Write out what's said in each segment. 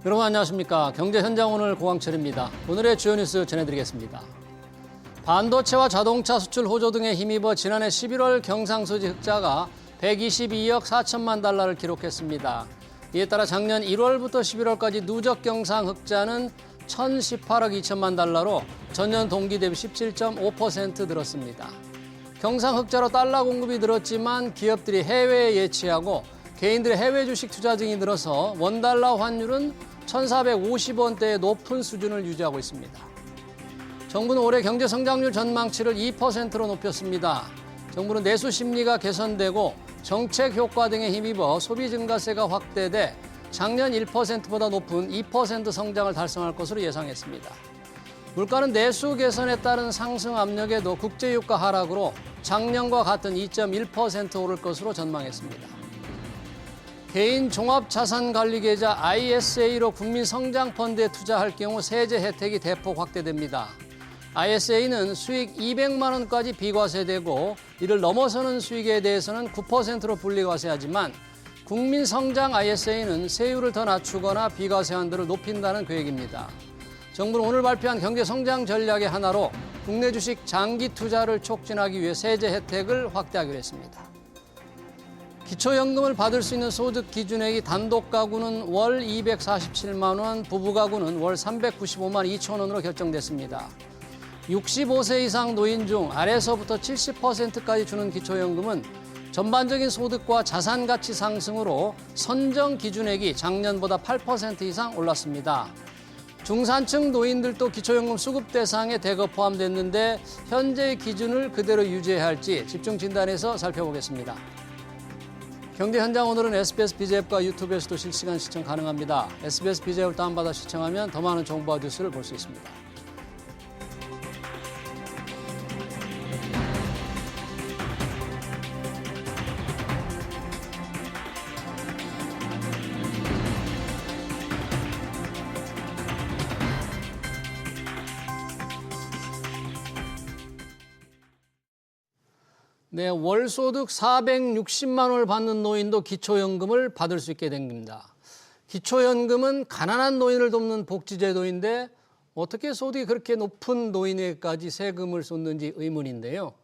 여러분 안녕하십니까. 경제현장 오늘 고광철입니다. 오늘의 주요 뉴스 전해드리겠습니다. 반도체와 자동차 수출 호조 등에 힘입어 지난해 11월 경상수지 흑자가 122억 4천만 달러를 기록했습니다. 이에 따라 작년 1월부터 11월까지 누적 경상 흑자는 1,018억 2천만 달러로 전년 동기 대비 17.5% 늘었습니다. 경상 흑자로 달러 공급이 늘었지만 기업들이 해외에 예치하고 개인들의 해외 주식 투자 등이 늘어서 원달러 환율은 1,450원대의 높은 수준을 유지하고 있습니다. 정부는 올해 경제 성장률 전망치를 2%로 높였습니다. 정부는 내수 심리가 개선되고 정책 효과 등에 힘입어 소비 증가세가 확대돼 작년 1%보다 높은 2% 성장을 달성할 것으로 예상했습니다. 물가는 내수 개선에 따른 상승 압력에도 국제유가 하락으로 작년과 같은 2.1% 오를 것으로 전망했습니다. 개인 종합자산관리계좌 ISA로 국민성장펀드에 투자할 경우 세제 혜택이 대폭 확대됩니다. ISA는 수익 200만 원까지 비과세되고 이를 넘어서는 수익에 대해서는 9%로 분리과세하지만 국민성장 ISA는 세율을 더 낮추거나 비과세 한도를 높인다는 계획입니다. 정부는 오늘 발표한 경제성장 전략의 하나로 국내 주식 장기 투자를 촉진하기 위해 세제 혜택을 확대하기로 했습니다. 기초연금을 받을 수 있는 소득 기준액이 단독 가구는 월 247만 원, 부부 가구는 월 395만 2천 원으로 결정됐습니다. 65세 이상 노인 중 아래서부터 70%까지 주는 기초연금은 전반적인 소득과 자산 가치 상승으로 선정 기준액이 작년보다 8% 이상 올랐습니다. 중산층 노인들도 기초연금 수급 대상에 대거 포함됐는데 현재의 기준을 그대로 유지해야 할지 집중 진단해서 살펴보겠습니다. 경제 현장 오늘은 SBS BJ앱과 유튜브에서도 실시간 시청 가능합니다. SBS BJ앱을 다운받아 시청하면 더 많은 정보와 뉴스를 볼 수 있습니다. 네, 월소득 460만 원을 받는 노인도 기초연금을 받을 수 있게 된 겁니다. 기초연금은 가난한 노인을 돕는 복지제도인데 어떻게 소득이 그렇게 높은 노인에게까지 세금을 쏟는지 의문인데요.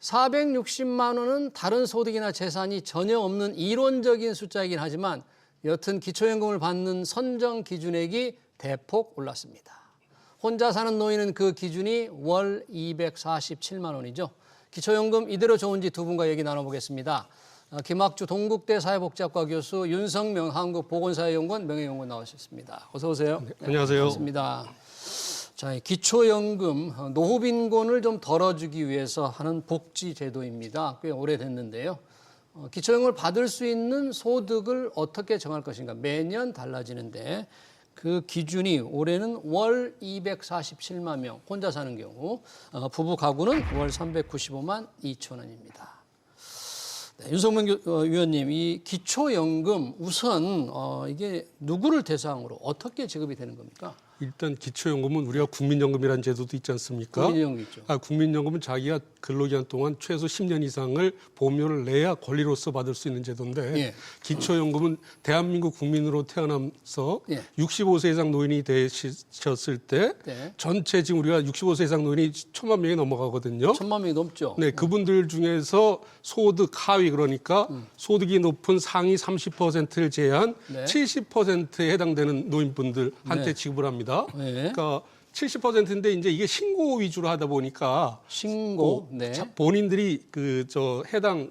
460만 원은 다른 소득이나 재산이 전혀 없는 이론적인 숫자이긴 하지만 여튼 기초연금을 받는 선정 기준액이 대폭 올랐습니다. 혼자 사는 노인은 그 기준이 월 247만 원이죠. 기초연금 이대로 좋은지 두 분과 얘기 나눠보겠습니다. 김학주 동국대 사회복지학과 교수, 윤성명 한국보건사회연구원 명예연구원 나오셨습니다. 어서 오세요. 네, 안녕하세요. 반갑습니다. 자, 기초연금 노후 빈곤을 좀 덜어주기 위해서 하는 복지제도입니다. 꽤 오래됐는데요. 기초연금을 받을 수 있는 소득을 어떻게 정할 것인가 매년 달라지는데 그 기준이 올해는 월 247만 명 혼자 사는 경우 부부 가구는 월 395만 2천 원입니다. 네, 윤석명 위원님, 이 기초연금 우선 이게 누구를 대상으로 어떻게 지급이 되는 겁니까? 일단 기초연금은 우리가 국민연금이라는 제도도 있지 않습니까? 국민연금 있죠. 국민연금은 자기가 근로기간 동안 최소 10년 이상을 보험료를 내야 권리로서 받을 수 있는 제도인데 예. 기초연금은 대한민국 국민으로 태어나서 예. 65세 이상 노인이 되셨을 때 네. 전체 지금 우리가 65세 이상 노인이 1,000만 명이 넘어가거든요. 1,000만 명이 넘죠. 네, 그분들 중에서 소득 하위 그러니까 소득이 높은 상위 30%를 제한 네. 70%에 해당되는 노인분들한테 네. 지급을 합니다. 네. 그러니까 70%인데 이제 이게 신고 위주로 하다 보니까 신고. 네. 본인들이 해당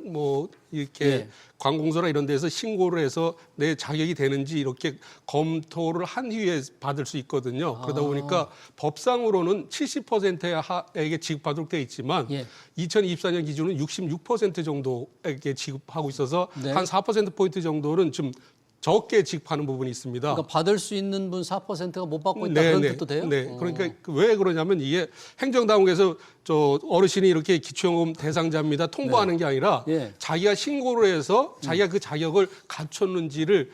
이렇게 네. 관공서나 이런 데서 신고를 해서 내 자격이 되는지 이렇게 검토를 한 후에 받을 수 있거든요. 그러다 보니까 법상으로는 70%에게 지급하도록 되어 있지만 예. 2024년 기준은 66% 정도에게 지급하고 있어서 네. 한 4%포인트 정도는 좀 적게 지급하는 부분이 있습니다. 그러니까 받을 수 있는 분 4%가 못 받고 있다 그런 뜻도 돼요? 네. 그러니까 왜 그러냐면 이게 행정당국에서 어르신이 이렇게 기초연금 대상자입니다. 통보하는 게 아니라 예. 자기가 신고를 해서 자기가 그 자격을 갖췄는지를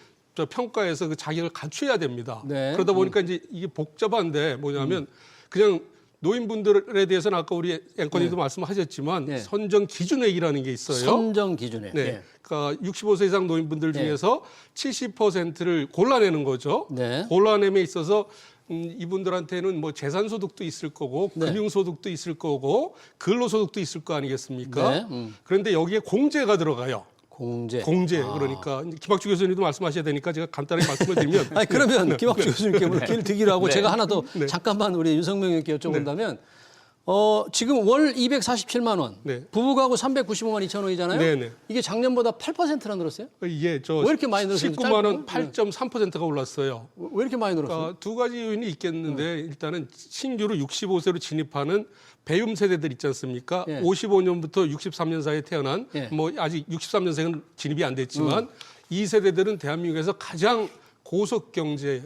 평가해서 그 자격을 갖춰야 됩니다. 네. 그러다 보니까 이제 이게 복잡한데 뭐냐면 그냥 노인분들에 대해서는 아까 우리 앵커님도 말씀하셨지만 네. 선정 기준액이라는 게 있어요. 선정 기준에. 네. 예. 그러니까 65세 이상 노인분들 중에서 70%를 골라내는 거죠. 네. 골라냄에 있어서 이분들한테는 뭐 재산소득도 있을 거고 네. 금융소득도 있을 거고 근로소득도 있을 거 아니겠습니까? 네. 그런데 여기에 공제가 들어가요. 공제. 공제. 그러니까 김학주 교수님도 말씀하셔야 되니까 제가 간단하게 말씀을 드리면 아니 그러면 김학주 교수님께 뭐 길 드기로 하고 네. 제가 하나 더 잠깐만 우리 윤석명 의원께 여쭤본다면 지금 월 247만 원, 네. 부부 가구 395만 2천 원이잖아요. 네네. 이게 작년보다 8%나 늘었어요? 이게 저 왜 이렇게 많이 늘었어요? 19만 원 짧고? 8.3%가 올랐어요. 왜 이렇게 많이 늘었어요? 그러니까 두 가지 요인이 있겠는데 일단은 신규로 65세로 진입하는 배움 세대들 있지 않습니까? 예. 55년부터 63년 사이에 태어난 예. 뭐 아직 63년생은 진입이 안 됐지만 이 세대들은 대한민국에서 가장 고속 경제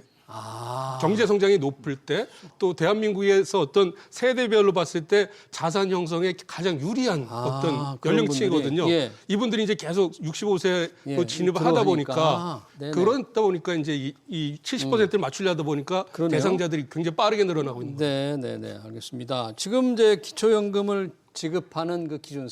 경제 성장이 높을 때 또 대한민국에서 어떤 세대별로 봤을 때 자산 형성에 가장 유리한 어떤 그런 연령층이거든요. 분들이, 예. 이분들이 이제 계속 65세로 예, 진입을 하다 들어가니까. 보니까 네네. 그러다 보니까 이제 이 70%를 맞추려다 보니까 그러네요. 대상자들이 굉장히 빠르게 늘어나고 있는 거예요. 네, 알겠습니다. 지금 이제 기초연금을 지급하는 그 기준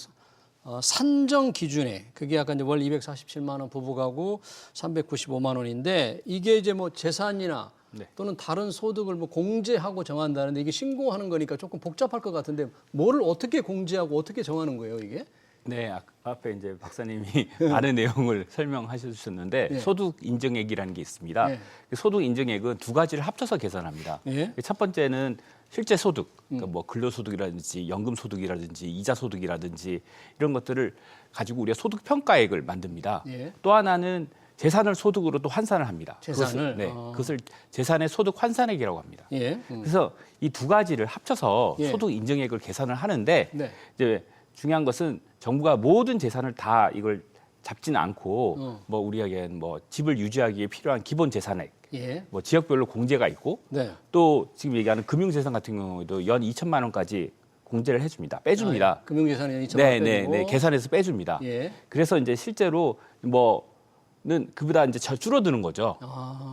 산정 기준에 그게 아까 이제 월 247만 원 부부 가구 395만 원인데 이게 이제 뭐 재산이나 또는 다른 소득을 뭐 공제하고 정한다는데 이게 신고하는 거니까 조금 복잡할 것 같은데 뭐를 어떻게 공제하고 어떻게 정하는 거예요, 이게? 네, 앞에 이제 박사님이 많은 내용을 설명하셔 주셨는데 예. 소득 인정액이라는 게 있습니다. 예. 그 소득 인정액은 두 가지를 합쳐서 계산합니다. 예. 첫 번째는 실제 소득, 그러니까 뭐 근로소득이라든지 연금소득이라든지 이자소득이라든지 이런 것들을 가지고 우리가 소득 평가액을 만듭니다. 예. 또 하나는 재산을 소득으로 또 환산을 합니다. 재산을? 그것을 재산의 소득 환산액이라고 합니다. 예. 그래서 이 두 가지를 합쳐서 예. 소득 인정액을 계산을 하는데 네. 이제 중요한 것은 정부가 모든 재산을 다 이걸 잡지는 않고 뭐 우리에게 뭐 집을 유지하기에 필요한 기본 재산액, 예. 뭐 지역별로 공제가 있고 네. 또 지금 얘기하는 금융재산 같은 경우에도 연 2천만 원까지 공제를 해줍니다. 빼줍니다. 금융재산이 2천만 네, 원 네, 빼고. 네, 계산해서 빼줍니다. 예. 그래서 이제 실제로 뭐는 그보다 이제 줄어드는 거죠.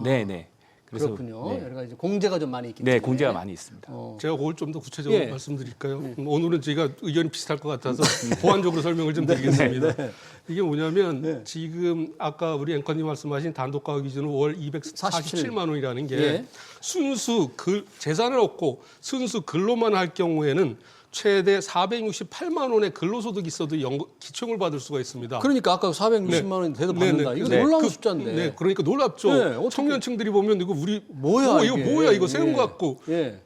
네, 네. 그래서 그렇군요. 네, 여러 가지 공제가 좀 많이 있기 때문에. 네, 공제가 많이 있습니다. 제가 그걸 좀 더 구체적으로 예. 말씀드릴까요? 오늘은 저희가 의견이 비슷할 것 같아서 보완적으로 설명을 좀 드리겠습니다. 이게 뭐냐면 지금 아까 우리 앵커님 말씀하신 단독가구 기준으로 월 247만 원이라는 게 예. 순수 재산을 얻고 순수 근로만 할 경우에는 최대 468만 원의 근로소득이 있어도 기초연금을 받을 수가 있습니다. 그러니까 아까 460만 원 돼도 네, 받는다. 네. 이거 네. 놀라운 숫자인데. 네, 그러니까 놀랍죠. 네, 어떻게- 청년층들이 보면 이거 우리 뭐야 이거 이게. 뭐야 이거 세운 거 같고 예.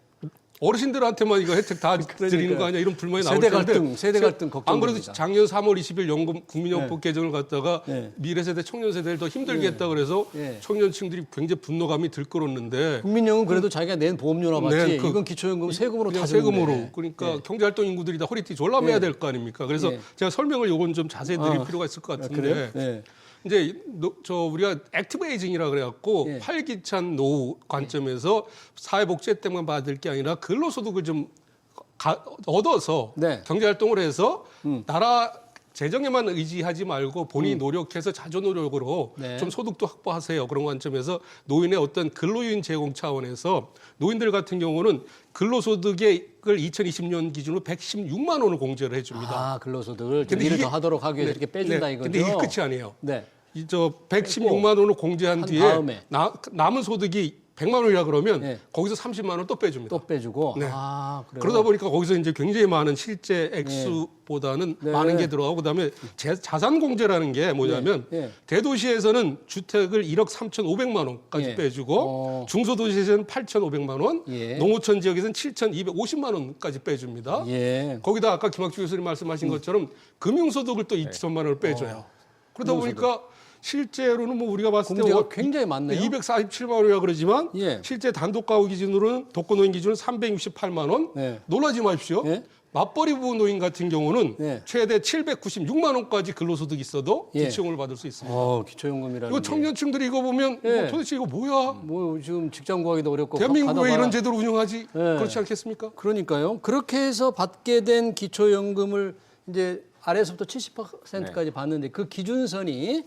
어르신들한테만 이거 혜택 다 드리는 거 아니야 이런 불만이 나올 세대 텐데 갈등, 세대 갈등 안 그래도 걱정됩니다. 작년 3월 20일 국민연금 개정을 갖다가 네. 미래 세대 청년 세대를 더 힘들게 했다 그래서 네. 청년층들이 굉장히 분노감이 들끓었는데 국민연금 그래도 자기가 낸 보험료나 받지. 네, 이건 기초연금 세금으로 다 세금으로 주는데. 그러니까 경제활동 인구들이 다 허리띠 졸라매야 네. 될 거 아닙니까? 그래서 네. 제가 설명을 요건 좀 자세히 드릴 필요가 있을 것 같은데 그래요? 네. 이제 우리가 액티브 에이징이라 그래갖고 예. 활기찬 노후 관점에서 사회복지 혜택만 받을 게 아니라 근로소득을 좀 얻어서 네. 경제활동을 해서 나라 재정에만 의지하지 말고 본인이 노력해서 자조 노력으로 네. 좀 소득도 확보하세요. 그런 관점에서 노인의 어떤 근로유인 제공 차원에서 노인들 같은 경우는 근로소득을 2020년 기준으로 116만 원을 공제를 해줍니다. 아, 근로소득을 근데 일을 이게- 더 하도록 하기 위해서 이렇게 빼준다 네, 이거죠. 근데 이게 끝이 아니에요. 네. 이 116만 원을 공제한 한 뒤에 다음에. 남은 소득이 100만 원이라 그러면 네. 거기서 30만 원 또 빼줍니다. 또 빼주고. 네. 아, 그래요. 그러다 보니까 거기서 이제 굉장히 많은 실제 액수보다는 네. 많은 게 들어가고 그다음에 자산 공제라는 게 뭐냐면 네. 네. 대도시에서는 주택을 1억 3,500만 원까지 예. 빼주고 중소도시에서는 8,500만 원, 예. 농어촌 지역에서는 7,250만 원까지 빼줍니다. 예. 거기다 아까 김학주 교수님 말씀하신 것처럼 금융소득을 또 2천만 원을 빼줘요. 그러다 보니까 실제로는 뭐 우리가 봤을 때 공제가 굉장히 많네요. 247만 원이라 그러지만 예. 실제 단독가구 기준으로는 독거노인 기준은 368만 원. 네. 놀라지 마십시오. 예. 맞벌이 부부 노인 같은 경우는 예. 최대 796만 원까지 근로소득이 있어도 예. 기초연금을 받을 수 있습니다. 기초연금이라는 이거 게. 청년층들이 이거 보면 예. 도대체 이거 뭐야? 뭐 지금 직장 구하기도 어렵고 대한민국 왜 받아봐라. 이런 제도를 운영하지? 예. 그렇지 않겠습니까? 그러니까요. 그렇게 해서 받게 된 기초연금을 이제 아래에서부터 70%까지 받는데 그 기준선이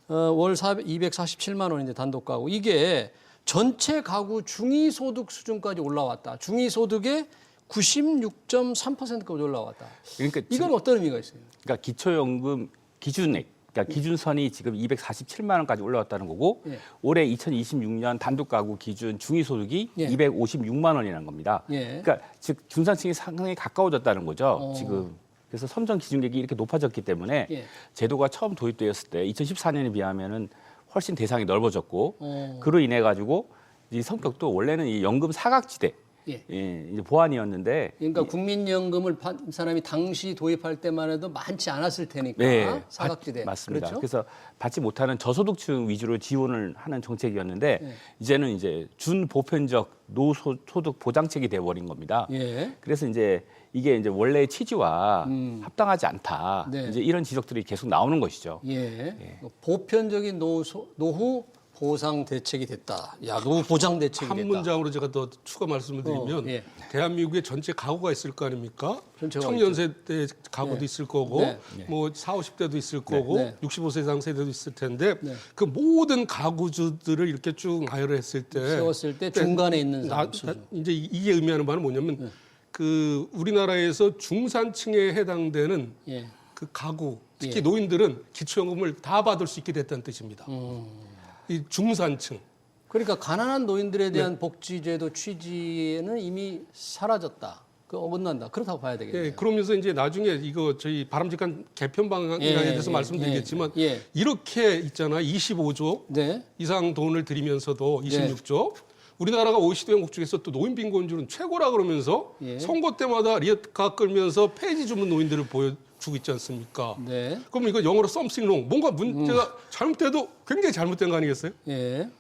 월 247만 원인데 단독 가구 이게 전체 가구 중위소득 수준까지 올라왔다. 중위소득의 96.3%까지 올라왔다. 그러니까 이건 어떤 의미가 있어요? 그러니까 기초연금 기준액, 그러니까 기준선이 지금 247만 원까지 올라왔다는 거고 예. 올해 2026년 단독 가구 기준 중위소득이 예. 256만 원이라는 겁니다. 예. 그러니까 즉 중산층이 상당히 가까워졌다는 거죠. 지금 그래서 선정 기준액이 이렇게 높아졌기 때문에 예. 제도가 처음 도입되었을 때 2014년에 비하면은 훨씬 대상이 넓어졌고 어. 그로 인해 가지고 이 성격도 원래는 이 연금 사각지대 예. 이제 보완이었는데 그러니까 국민연금을 받은 사람이 당시 도입할 때만 해도 많지 않았을 테니까 네, 사각지대. 맞습니다. 그렇죠? 그래서 받지 못하는 저소득층 위주로 지원을 하는 정책이었는데 네. 이제는 이제 준보편적 노소득 보장책이 돼버린 겁니다. 예. 그래서 이제 이게 이제 원래의 취지와 합당하지 않다. 네. 이제 이런 지적들이 계속 나오는 것이죠. 예. 보편적인 노후 보상 대책이 됐다. 야, 노후 보장 대책이 한 됐다. 문장으로 제가 더 추가 말씀을 드리면 예. 대한민국에 전체 가구가 있을 거 아닙니까? 전체가 청년 세대 가구도 네. 있을 거고 네. 뭐 40, 50대도 있을 거고 네. 65세 이상 세대도 있을 텐데 네. 그 모든 가구주들을 이렇게 쭉 나열을 했을 때 세웠을 때 중간에 있는 사람 수준. 이제 이게 의미하는 바는 뭐냐면 그 우리나라에서 중산층에 해당되는 예. 그 가구 특히 예. 노인들은 기초연금을 다 받을 수 있게 됐다는 뜻입니다. 이 중산층. 그러니까 가난한 노인들에 대한 네. 복지제도 취지는 이미 사라졌다. 그 어긋난다. 그렇다고 봐야 되겠네요. 예, 그러면서 이제 나중에 이거 저희 바람직한 개편 방향에 예, 대해서 예, 말씀드리겠지만 예. 이렇게 있잖아 25조 네. 이상 돈을 들이면서도 26조 우리나라가 OECD 회원국 중에서 또 노인 빈곤율은 최고라 그러면서 예. 선거 때마다 리어카 끌면서 폐지 주문 노인들을 보여주고 있지 않습니까? 네. 그럼 이거 영어로 something wrong 뭔가 문제가 잘못돼도 굉장히 잘못된 거 아니겠어요? 예.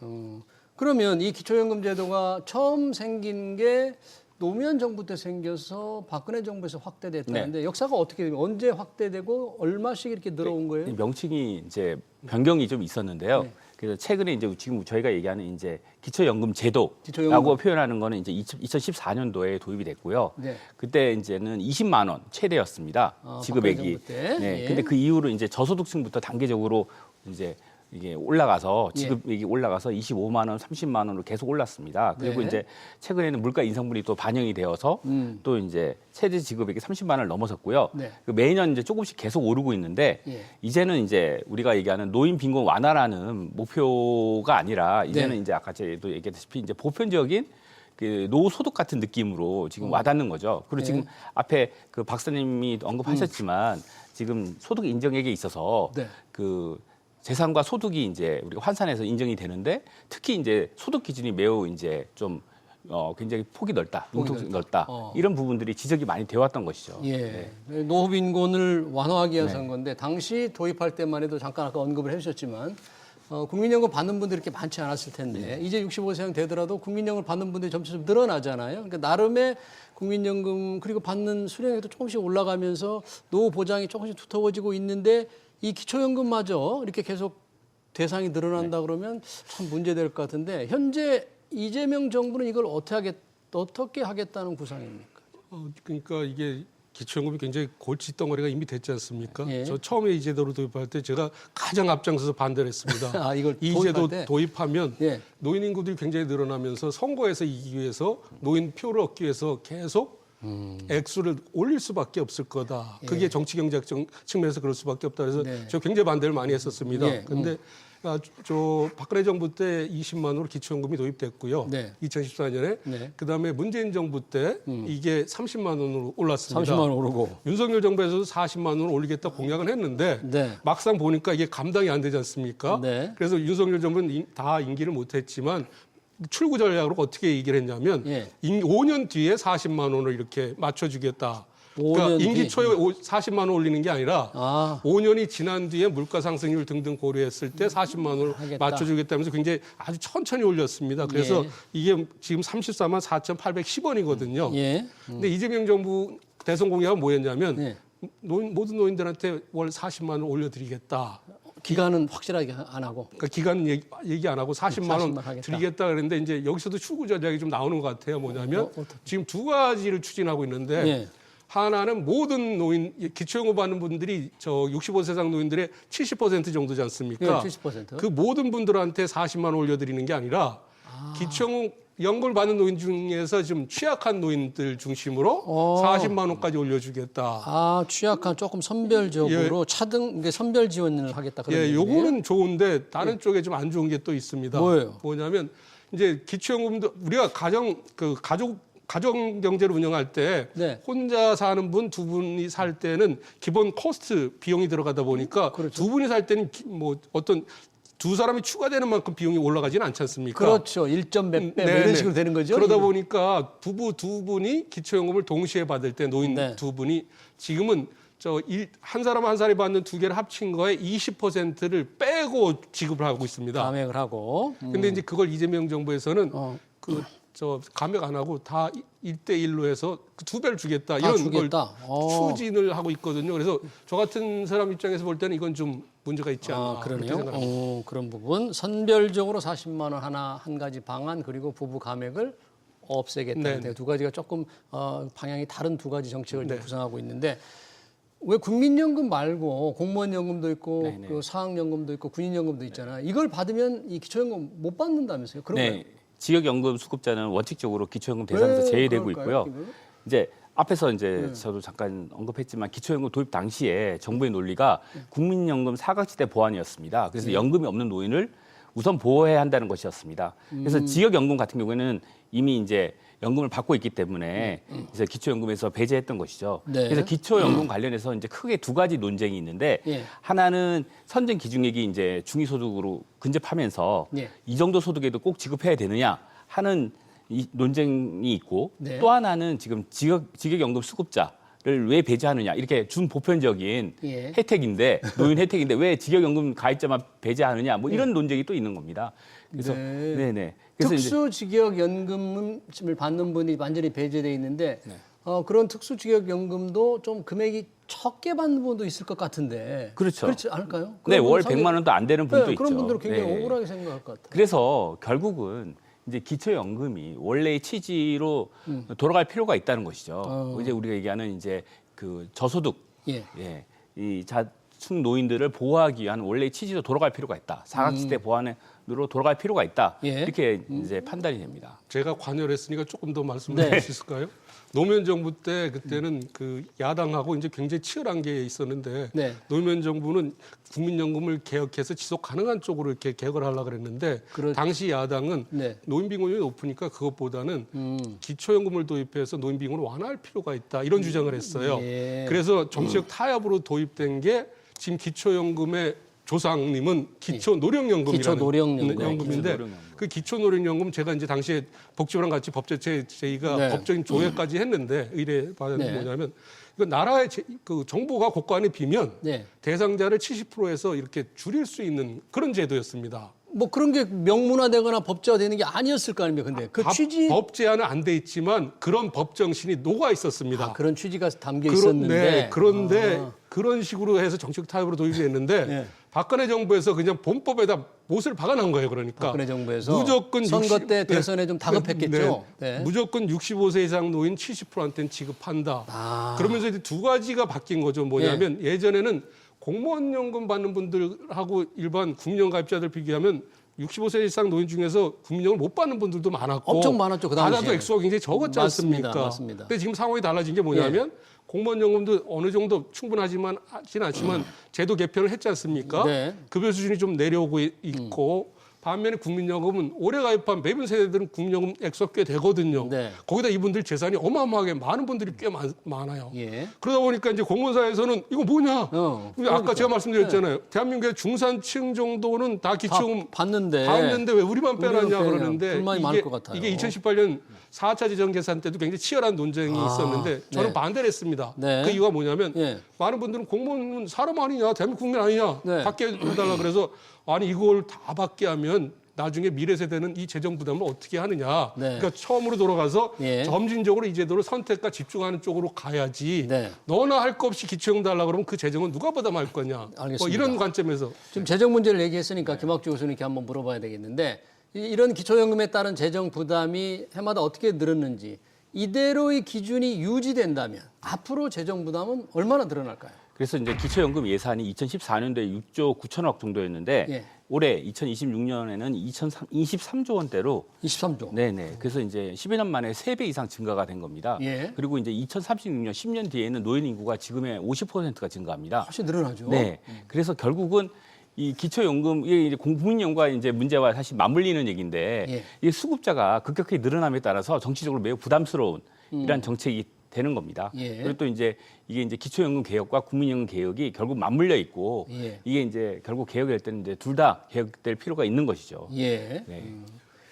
그러면 이 기초연금 제도가 처음 생긴 게 노무현 정부 때 생겨서 박근혜 정부에서 확대됐다는데 역사가 어떻게 언제 확대되고 얼마씩 이렇게 늘어온 거예요? 명칭이 이제 변경이 좀 있었는데요. 네. 그래서 최근에 이제 지금 저희가 얘기하는 이제 기초연금 제도라고 기초연금. 표현하는 거는 이제 2014년도에 도입이 됐고요. 네. 그때 이제는 20만 원 최대였습니다. 아, 지급액이. 박근혜 정부 때? 네. 예. 근데 그 이후로 이제 저소득층부터 단계적으로 이제 이게 올라가서 지급액이 올라가서 25만 원, 30만 원으로 계속 올랐습니다. 그리고 네. 이제 최근에는 물가 인상분이 또 반영이 되어서 또 이제 최대 지급액이 30만 원을 넘어섰고요. 네. 그 매년 이제 조금씩 계속 오르고 있는데 예. 이제는 이제 우리가 얘기하는 노인 빈곤 완화라는 목표가 아니라 이제는 네. 이제 아까 제도 얘기했다시피 이제 보편적인 그 노소득 같은 느낌으로 지금 와닿는 거죠. 그리고 네. 지금 앞에 그 박사님이 언급하셨지만 지금 소득 인정액에 있어서 네. 그 재산과 소득이 이제 우리가 환산해서 인정이 되는데 특히 이제 소득 기준이 매우 이제 좀 굉장히 폭이 넓다, 융통성이 넓다 이런 부분들이 지적이 많이 되어 왔던 것이죠. 예. 노후 빈곤을 완화하기 위해서 한 건데 당시 도입할 때만 해도 잠깐 아까 언급을 해주셨지만 국민연금 받는 분들이 이렇게 많지 않았을 텐데 이제 65세 되더라도 국민연금을 받는 분들이 점점 늘어나잖아요. 그러니까 나름의 국민연금 그리고 받는 수령액도 조금씩 올라가면서 노후 보장이 조금씩 두터워지고 있는데 이 기초연금마저 이렇게 계속 대상이 늘어난다 그러면 참 문제될 것 같은데 현재 이재명 정부는 이걸 어떻게 하겠다는 구상입니까? 그러니까 이게 기초연금이 굉장히 골칫덩어리가 이미 됐지 않습니까? 예. 저 처음에 이 제도를 도입할 때 제가 가장 앞장서서 반대를 했습니다. 아, 이걸 이 도입할 제도 때? 도입하면 예. 노인 인구들이 굉장히 늘어나면서 선거에서 이기기 위해서 노인 표를 얻기 위해서 계속 액수를 올릴 수밖에 없을 거다. 그게 정치 경제학 측면에서 그럴 수밖에 없다. 그래서 네. 저 굉장히 반대를 많이 했었습니다. 예. 근데 저 박근혜 정부 때 20만 원으로 기초연금이 도입됐고요. 네. 2014년에 네. 그다음에 문재인 정부 때 이게 30만 원으로 올랐습니다. 30만 원 오르고. 윤석열 정부에서도 40만 원을 올리겠다 공약을 했는데 네. 막상 보니까 이게 감당이 안 되지 않습니까? 네. 그래서 윤석열 정부는 다 임기를 못했지만 출구 전략으로 어떻게 얘기를 했냐면 예. 5년 뒤에 40만 원을 이렇게 맞춰주겠다. 5년 그러니까 임기 뒤. 초에 40만 원 올리는 게 아니라 아. 5년이 지난 뒤에 물가 상승률 등등 고려했을 때 40만 원을 하겠다. 맞춰주겠다면서 굉장히 아주 천천히 올렸습니다. 그래서 예. 이게 지금 34만 4,810원이거든요. 예. 근데 이재명 정부 대선 공약은 뭐였냐면 예. 모든 노인들한테 월 40만 원 올려드리겠다. 기간은 확실하게 안 하고. 그러니까 기간 얘기 안 하고 40만 40만 원 하겠다. 드리겠다 그랬는데 이제 여기서도 출구 전략이 좀 나오는 것 같아요. 뭐냐면 어떻게? 지금 두 가지를 추진하고 있는데 예. 하나는 모든 노인 기초연금 받는 분들이 저 65세 이상 노인들의 70% 정도지 않습니까? 예, 70%. 그 모든 분들한테 40만 원 올려드리는 게 아니라 기초연금을 받는 노인 중에서 좀 취약한 노인들 중심으로 40만 원까지 올려주겠다. 아, 취약한 조금 선별적으로 차등 이게 선별 지원을 하겠다 그런 예, 얘기네요. 요거는 좋은데 다른 쪽에 좀 안 좋은 게 또 있습니다. 뭐예요? 뭐냐면 이제 기초연금도 우리가 가정 경제를 운영할 때 네. 혼자 사는 분 두 분이 살 때는 기본 코스트 비용이 들어가다 보니까 그렇죠. 두 분이 살 때는 뭐 어떤 두 사람이 추가되는 만큼 비용이 올라가지는 않지 않습니까? 그렇죠. 1점 몇 배 네, 이런 네. 식으로 되는 거죠. 그러다 보니까 부부 두 분이 기초연금을 동시에 받을 때 노인 네. 두 분이 지금은 한 사람 한 사람이 받는 두 개를 합친 거에 20%를 빼고 지급을 하고 있습니다. 감액을 하고. 근데 이제 그걸 이재명 정부에서는 어. 감액 안 하고 다 1대1로 해서 두 배를 주겠다. 다 이런 주겠다. 걸 추진을 하고 있거든요. 그래서 저 같은 사람 입장에서 볼 때는 이건 좀 문제가 있지 않나. 아, 그렇게 그러네요. 생각합니다. 그런 부분 선별적으로 40만 원 한 가지 방안 그리고 부부 감액을 없애겠다는 네. 두 가지가 조금 방향이 다른 두 가지 정책을 네. 구성하고 있는데 왜 국민연금 말고 공무원연금도 있고 네네. 그 사학연금도 있고 군인연금도 있잖아요. 이걸 받으면 이 기초연금 못 받는다면서요? 그런가요? 네. 지역연금 수급자는 원칙적으로 기초연금 대상에서 왜 제외되고 그럴까요, 있고요. 이거는? 이제 앞에서 이제 저도 잠깐 언급했지만 기초연금 도입 당시에 정부의 논리가 국민연금 사각지대 보완이었습니다. 그래서 연금이 없는 노인을 우선 보호해야 한다는 것이었습니다. 그래서 지역연금 같은 경우에는 이미 이제 연금을 받고 있기 때문에 이제 기초연금에서 배제했던 것이죠. 네. 그래서 기초연금 관련해서 이제 크게 두 가지 논쟁이 있는데 예. 하나는 선정 기준액이 이제 중위소득으로 근접하면서 예. 이 정도 소득에도 꼭 지급해야 되느냐 하는 이 논쟁이 있고 네. 또 하나는 지금 직역연금 수급자를 왜 배제하느냐 이렇게 준보편적인 예. 혜택인데 노인 혜택인데 왜 직역연금 가입자만 배제하느냐 뭐 이런 논쟁이 또 있는 겁니다. 그래서 네. 네네. 그래서 이제 특수직역연금을 받는 분이 완전히 배제돼 있는데 네. 그런 특수직역연금도 좀 금액이 적게 받는 분도 있을 것 같은데 그렇죠. 그렇지 않을까요? 네, 그런 월 분은 100만 원도 안 되는 분도 네, 있죠. 그런 분들은 굉장히 네. 억울하게 생각할 것 같아요. 그래서 결국은 이제 기초연금이 원래의 취지로 돌아갈 필요가 있다는 것이죠. 이제 우리가 얘기하는 이제 그 저소득, 예. 이 자충 노인들을 보호하기 위한 원래의 취지로 돌아갈 필요가 있다. 사각지대 보완으로 돌아갈 필요가 있다. 예. 이렇게 이제 판단이 됩니다. 제가 관여했으니까 조금 더 말씀드릴 네. 수 있을까요? 노무현 정부 때 그때는 그 야당하고 이제 굉장히 치열한 게 있었는데 네. 노무현 정부는 국민연금을 개혁해서 지속 가능한 쪽으로 이렇게 개혁을 하려고 그랬는데 당시 야당은 네. 노인 빈곤이 높으니까 그것보다는 기초연금을 도입해서 노인 빈곤을 완화할 필요가 있다 이런 주장을 했어요. 예. 그래서 정치적 타협으로 도입된 게 지금 기초연금의 조상님은 기초노령연금이라는 기초노령연금. 연금인데 기초노령연금. 그 기초노령연금 제가 이제 당시에 복지부랑 같이 법제처가 네. 법적인 조회까지 했는데 의뢰 받은 게 네. 뭐냐면 그 나라의 그 정부가 곳간에 비면 네. 대상자를 70%에서 이렇게 줄일 수 있는 그런 제도였습니다. 뭐 그런 게 명문화되거나 법제화되는 게 아니었을 거 아닙니까? 근데 그 취지 법 제한은 안 돼 있지만 그런 법 정신이 녹아 있었습니다. 그런 취지가 담겨 있었는데 네, 그런데 그런 식으로 해서 정책 타협으로 도입이 됐는데 네. 박근혜 정부에서 그냥 본법에다 못을 박아놓은 거예요. 그러니까 박근혜 정부에서 무조건 선거 때 대선에 좀 다급했겠죠. 네. 네. 무조건 65세 이상 노인 70%한테는 지급한다. 그러면서 이제 두 가지가 바뀐 거죠. 뭐냐면 예전에는 공무원연금 받는 분들하고 일반 국민연금 가입자들 비교하면 65세 이상 노인 중에서 국민연금을 못 받는 분들도 많았고 엄청 많았죠, 그 당시에. 받아도 액수가 굉장히 적었지 맞습니다, 않습니까? 맞습니다. 근데 지금 상황이 달라진 게 뭐냐면 공무원연금도 어느 정도 충분하지는 않지만 제도 개편을 했지 않습니까? 네. 급여 수준이 좀 내려오고 있고 반면에 국민연금은 오래 가입한 매분 세대들은 국민연금 액수가 꽤 되거든요. 네. 거기다 이분들 재산이 어마어마하게 많은 분들이 꽤 많아요. 예. 그러다 보니까 이제 공무원사에서는 이거 뭐냐? 아까 제가 말씀드렸잖아요. 대한민국의 중산층 정도는 다 기초금 받는데 왜 우리만 빼놨냐 우리만 그러는데 불만이 많을 것 같아요. 이게 2018년 4차 재정 계산 때도 굉장히 치열한 논쟁이 있었는데 저는 네. 반대를 했습니다. 네. 그 이유가 뭐냐면 예. 많은 분들은 공무원은 사람 아니냐, 대한민국 국민 아니냐, 네. 받게 해달라 그래서 아니 이걸 다 받게 하면 나중에 미래 세대는 이 재정 부담을 어떻게 하느냐. 네. 그러니까 처음으로 돌아가서 예. 점진적으로 이 제도를 선택과 집중하는 쪽으로 가야지. 네. 너나 할 거 없이 기초형 달라 그러면 그 재정은 누가 부담할 거냐. 알겠습니다. 뭐 이런 관점에서 지금 재정 문제를 얘기했으니까 김학주 교수님께 한번 물어봐야 되겠는데 이런 기초연금에 따른 재정 부담이 해마다 어떻게 늘었는지 이대로의 기준이 유지된다면 앞으로 재정 부담은 얼마나 늘어날까요? 그래서 이제 기초연금 예산이 2014년도에 6조 9천억 정도였는데 예. 올해 2026년에는 23조 원대로 23조. 네네. 그래서 이제 12년 만에 3배 이상 증가가 된 겁니다. 예. 그리고 이제 2036년 10년 뒤에는 노인 인구가 지금의 50%가 증가합니다. 훨씬 늘어나죠. 네. 그래서 결국은 이 기초연금, 이게 이제 국민연금과 이제 문제와 사실 맞물리는 얘기인데 예. 이 수급자가 급격히 늘어남에 따라서 정치적으로 매우 부담스러운 이러한 정책이 되는 겁니다. 예. 그리고 또 이제 이게 이제 기초연금 개혁과 국민연금 개혁이 결국 맞물려 있고 예. 이게 이제 결국 개혁될 때는 이제 둘 다 개혁될 필요가 있는 것이죠. 예. 네.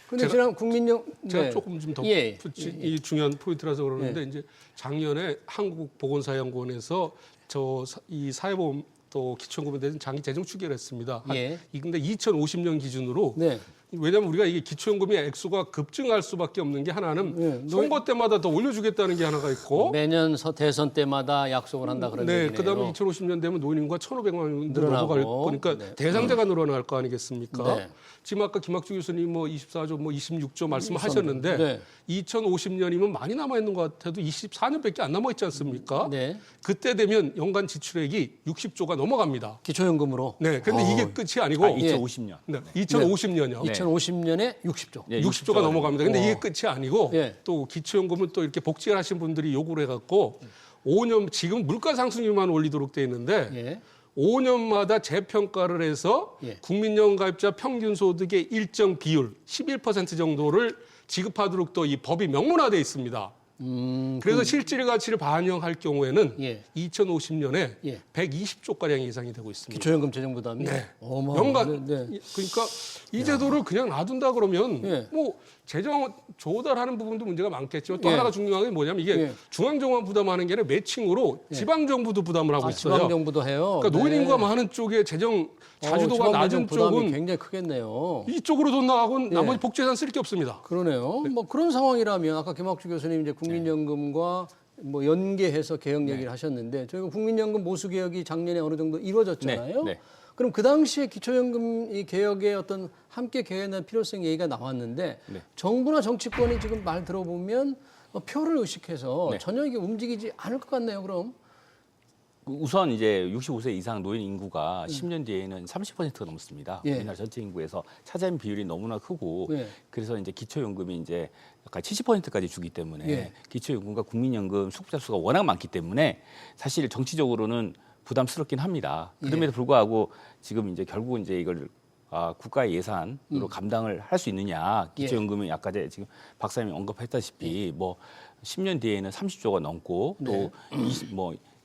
근데 지난 국민연 제가 네. 조금 좀 더 예. 이 중요한 포인트라서 그러는데 이제 작년에 한국보건사연구원에서 이 사회보험 또 기초연금에 대해서 장기 재정 추계를 했습니다. 예. 근데 2050년 기준으로 네. 왜냐하면 우리가 이게 기초연금의 액수가 급증할 수밖에 없는 게 하나는 네. 선거 때마다 더 올려주겠다는 게 하나가 있고 매년 대선 때마다 약속을 한다 그런 네, 얘기네요. 그다음에 2050년 되면 노인 인구가 1,500만 명 늘어나고. 넘어갈 거니까 네. 대상자가 늘어날 거 아니겠습니까? 네. 지금 아까 김학주 교수님 뭐 24조, 뭐 26조 말씀하셨는데 네. 2050년이면 많이 남아 있는 것 같아도 24년밖에 안 남아 있지 않습니까? 네. 그때 되면 연간 지출액이 60조가 넘어갑니다. 기초연금으로. 네, 근데 이게 끝이 아니고 2050년. 네, 2050년이요. 네. 2050년에 60조. 네, 60조가 넘어갑니다. 근데 이게 끝이 아니고 예. 또 기초연금은 또 이렇게 복지를 하신 분들이 요구를 해갖고 5년 지금 물가 상승률만 올리도록 돼 있는데 예. 5년마다 재평가를 해서 예. 국민연금 가입자 평균 소득의 일정 비율 11% 정도를 지급하도록 또 이 법이 명문화돼 있습니다. 그래서 실질 가치를 반영할 경우에는 예. 2050년에 예. 120조 가량 예상이 되고 있습니다. 기초연금 재정 부담이 네. 어마어마한. 연간 네. 그러니까 이 제도를 그냥 놔둔다 그러면 예. 뭐 재정 조달하는 부분도 문제가 많겠지만 또 예. 하나가 중요한 게 뭐냐면 이게 예. 중앙정부만 부담하는 게 아니라 매칭으로 지방정부도 부담을 하고 아, 있어요. 지방 정부도 해요. 그러니까 노인 네. 인구가 많은 쪽에 재정 자주도가 지방 낮은 재정 부담이 쪽은 굉장히 크겠네요. 이쪽으로 돈 나가고 예. 나머지 복지예산 쓸 게 없습니다. 그러네요. 뭐 그런 상황이라면 아까 김학주 교수님 이제 국민연금과 뭐 연계해서 개혁 얘기를 하셨는데 저희가 국민연금 모수 개혁이 작년에 어느 정도 이루어졌잖아요. 네, 네. 그럼 그 당시에 기초연금 이 개혁의 어떤 함께 개혁의 필요성 얘기가 나왔는데 네. 정부나 정치권이 지금 말 들어보면 표를 의식해서 네. 전혀 이게 움직이지 않을 것 같네요. 그럼 우선 이제 65세 이상 노인 인구가 10년 뒤에는 30%가 넘습니다. 예. 우리나라 전체 인구에서 차지하는 비율이 너무나 크고 예. 그래서 이제 기초연금이 이제 약간 70%까지 주기 때문에 예. 기초연금과 국민연금 수급자 수가 워낙 많기 때문에 사실 정치적으로는 부담스럽긴 합니다. 그럼에도 불구하고 지금 이제 결국은 이제 이걸 국가의 예산으로 감당을 할 수 있느냐. 기초연금이 아까 지금 박사님이 언급했다시피 뭐 10년 뒤에는 30조가 넘고 또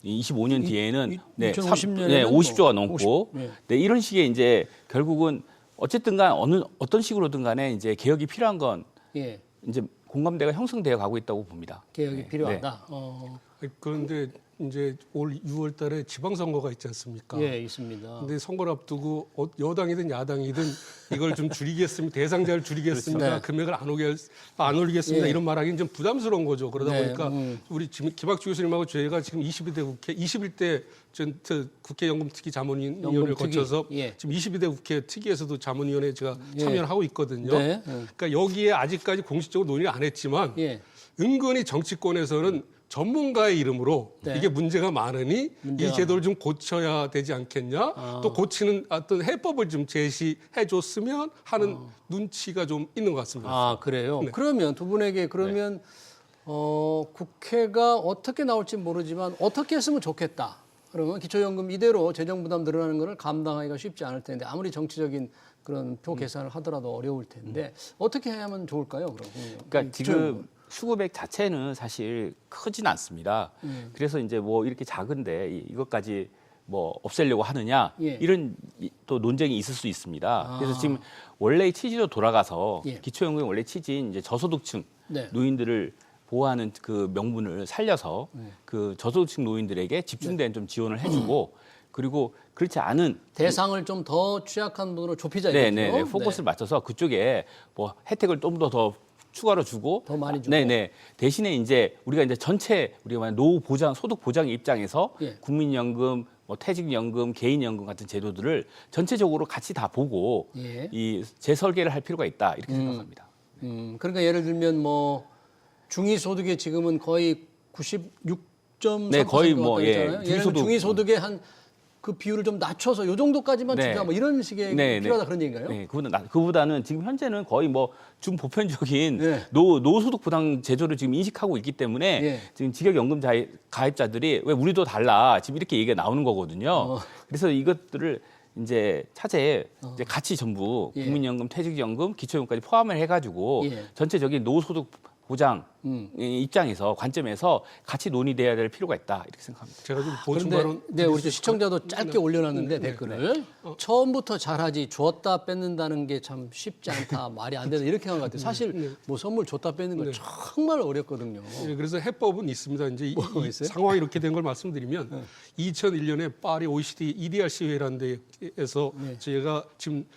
25년 뒤에는 2050년에는 네, 50조가 뭐 넘고 50, 예. 네, 이런 식의 이제 결국은 어쨌든 간 어떤 식으로든 간에 이제 개혁이 필요한 건 예, 이제 공감대가 형성되어 가고 있다고 봅니다. 개혁이 네. 필요하다. 그런데 이제 올 6월 달에 지방선거가 있지 않습니까? 예, 있습니다. 근데 선거를 앞두고 여당이든 야당이든 이걸 좀 줄이겠습니다. 대상자를 줄이겠습니다. 그렇죠. 네. 금액을 안 올리겠습니다. 예. 이런 말하기는 좀 부담스러운 거죠. 그러다 네, 보니까 우리 김학주 교수님하고 저희가 지금 21대 국회 연금특위자문위원회를 연금특위. 거쳐서 예. 지금 22대 국회 특위에서도 자문위원회 제가 참여를 하고 있거든요. 네. 그러니까 여기에 아직까지 공식적으로 논의를 안 했지만 예. 은근히 정치권에서는 전문가의 이름으로 네. 이게 문제가 많으니 이 제도를 좀 고쳐야 되지 않겠냐. 또 고치는 어떤 해법을 좀 제시해 줬으면 하는 눈치가 좀 있는 것 같습니다. 아, 그래요? 그러면 두 분에게 그러면 국회가 어떻게 나올지 모르지만 어떻게 했으면 좋겠다. 그러면 기초연금 이대로 재정 부담 늘어나는 것을 감당하기가 쉽지 않을 텐데 아무리 정치적인 그런 표 계산을 하더라도 어려울 텐데 어떻게 해야만 좋을까요? 그러니까 지금 수급액 자체는 사실 크진 않습니다. 그래서 이제 뭐 이렇게 작은데 이것까지 뭐 없애려고 하느냐 예. 이런 또 논쟁이 있을 수 있습니다. 그래서 지금 원래의 취지로 돌아가서 예. 기초연금의 원래 취지인 이제 저소득층 네. 노인들을 보호하는 그 명분을 살려서 그 저소득층 노인들에게 집중된 좀 지원을 해주고 그리고 그렇지 않은 대상을 좀 더 취약한 분으로 좁히자 이거죠. 네네 포커스를 맞춰서 그쪽에 뭐 혜택을 좀 더 추가로 주고 더 많이 주고. 네네 대신에 이제 우리가 이제 전체 우리가 말하는 노후 보장 소득 보장 입장에서 예. 국민연금 뭐 퇴직연금 개인연금 같은 제도들을 전체적으로 같이 다 보고 예. 이 재설계를 할 필요가 있다 이렇게 생각합니다. 그러니까 예를 들면 뭐 중위소득의 지금은 거의 6.3% 네, 거의 뭐, 예, 얘는 중위소득. 중위소득의 한 그 비율을 좀 낮춰서 요 정도까지만 네. 주자 뭐 이런 식의 네, 필요하다 네. 그런 얘기인가요? 네, 그보다는 지금 현재는 거의 뭐 중보편적인 네. 노소득 부담 제도를 지금 인식하고 있기 때문에 예. 지금 직역연금 가입자들이 왜 우리도 달라 지금 이렇게 얘기가 나오는 거거든요. 그래서 이것들을 이제 차제에 이제 같이 전부 예. 국민연금, 퇴직연금, 기초연금까지 포함을 해가지고 예. 전체적인 노소득 보장 입장에서 관점에서 같이 논의돼야 될 필요가 있다 이렇게 생각합니다. 제가 좀 보충 그런데 발언. 네, 우리 시청자도 짧게 올려놨는데 댓글을 처음부터 잘하지 줬다 뺏는다는 게 참 쉽지 않다 말이 안 된다 이렇게 한 것 같아요. 사실 뭐 선물 줬다 뺏는 거 정말 어렵거든요. 예, 그래서 해법은 있습니다. 이제 뭐 이 있어요? 상황이 이렇게 된 걸 말씀드리면 2001년에 파리 OECD EDRC 회의라는 데에서 제가 지금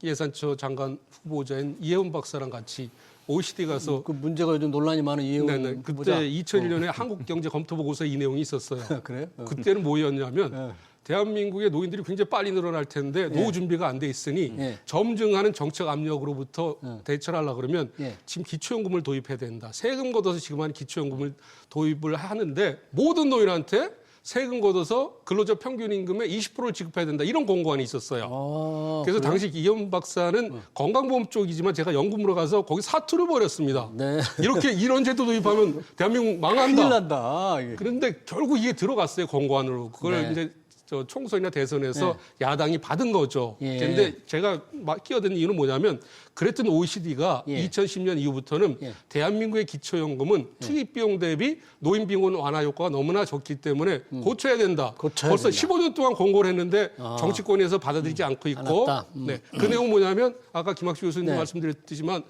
예산처 장관 후보자인 이혜원 박사랑 같이 OECD 가서 그 문제가 요즘 논란이 많은 이해운 네네, 후보자. 그때 2001년에 한국경제검토보고서에 이 내용이 있었어요. 그래요? 그때는 뭐였냐면 대한민국의 노인들이 굉장히 빨리 늘어날 텐데 노후 준비가 안 돼 있으니 점증하는 정책 압력으로부터 대처를 하려고 그러면 지금 기초연금을 도입해야 된다. 세금 걷어서 지금 하는 기초연금을 도입을 하는데 모든 노인한테 세금 걷어서 근로자 평균 임금의 20%를 지급해야 된다. 이런 공고안이 있었어요. 그래서 당시 이현 박사는 건강보험 쪽이지만 제가 연금으로 가서 거기 사투를 벌였습니다. 네. 이렇게 이런 제도 도입하면 대한민국 망한다. 큰일 난다. 이게. 그런데 결국 이게 들어갔어요. 공고안으로. 그걸 네. 이제 저 총선이나 대선에서 야당이 받은 거죠. 예. 그런데 제가 끼어든 이유는 뭐냐면 그랬던 OECD가 2010년 이후부터는 대한민국의 기초연금은 투입 비용 대비 노인 비용 완화 효과가 너무나 적기 때문에 고쳐야 된다. 고쳐야 벌써 된다. 15년 동안 공고를 했는데 정치권에서 받아들이지 않고 있고 않았다. 네. 그 내용은 뭐냐면 아까 김학수 교수님 네. 말씀드렸지만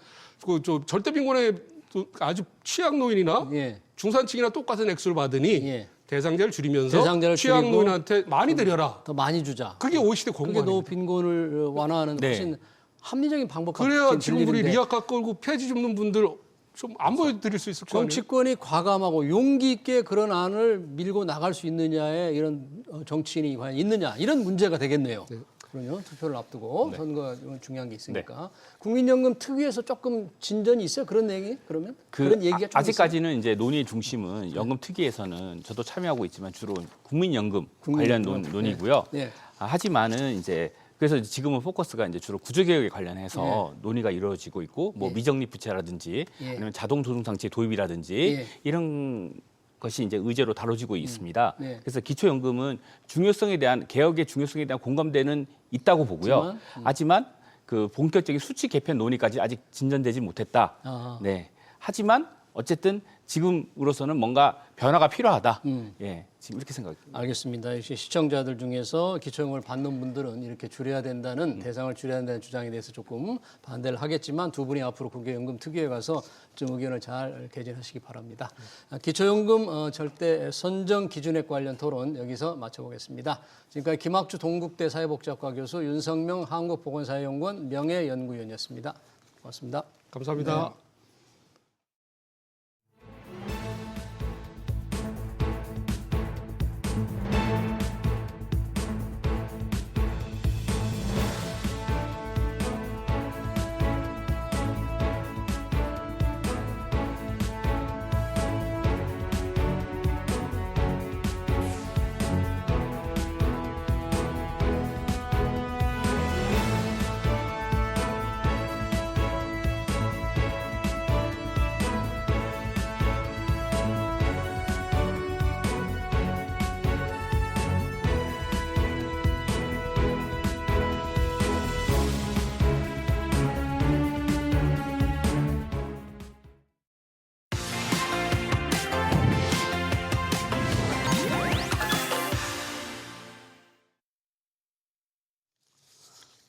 그 저 절대 빈곤의 아주 취약 노인이나 예. 중산층이나 똑같은 액수를 받으니 예. 대상자를 줄이면서 대상자를 취약 줄이고 노인한테 많이 드려라. 더 많이 주자. 그게 OECD 그게 공고안입니다. 노후 빈곤을 완화하는 네. 훨씬 합리적인 방법 같긴 그래야 지금 우리 들리는데 리아카 끌고 폐지 줍는 분들 좀 안 보여드릴 수 있을 거 아니에요. 정치권이 과감하고 용기 있게 그런 안을 밀고 나갈 수 있느냐에 이런 정치인이 과연 있느냐 이런 문제가 되겠네요. 그럼요. 투표를 앞두고 선거가 중요한 게 있으니까 국민연금 특위에서 조금 진전이 있어요. 그런 내용이 그러면 그런 얘기가 좀 아직까지는 이제 논의의 중심은 연금 특위에서는 저도 참여하고 있지만 주로 국민연금 관련 논의고요. 네. 하지만은 이제 그래서 지금은 포커스가 이제 주로 구조개혁에 관련해서 논의가 이루어지고 있고 뭐 미적립 부채라든지 아니면 자동 조성 장치의 도입이라든지 이런 것이 이제 의제로 다뤄지고 있습니다. 그래서 기초연금은 중요성에 대한 개혁의 중요성에 대한 공감대는 있다고 보고요. 하지만 그 본격적인 수치 개편 논의까지 아직 진전되지 못했다. 네. 하지만 어쨌든 지금으로서는 뭔가 변화가 필요하다. 예, 지금 이렇게 생각합니다. 알겠습니다. 역시 시청자들 중에서 기초연금을 받는 분들은 이렇게 줄여야 된다는 대상을 줄여야 된다는 주장에 대해서 조금 반대를 하겠지만 두 분이 앞으로 국외연금 특위에 가서 좀 의견을 잘 개진하시기 바랍니다. 기초연금 절대 선정 기준액 관련 토론 여기서 마쳐보겠습니다. 지금까지 김학주 동국대 사회복지학과 교수, 윤성명 한국보건사회연구원 명예연구위원이었습니다. 고맙습니다. 감사합니다.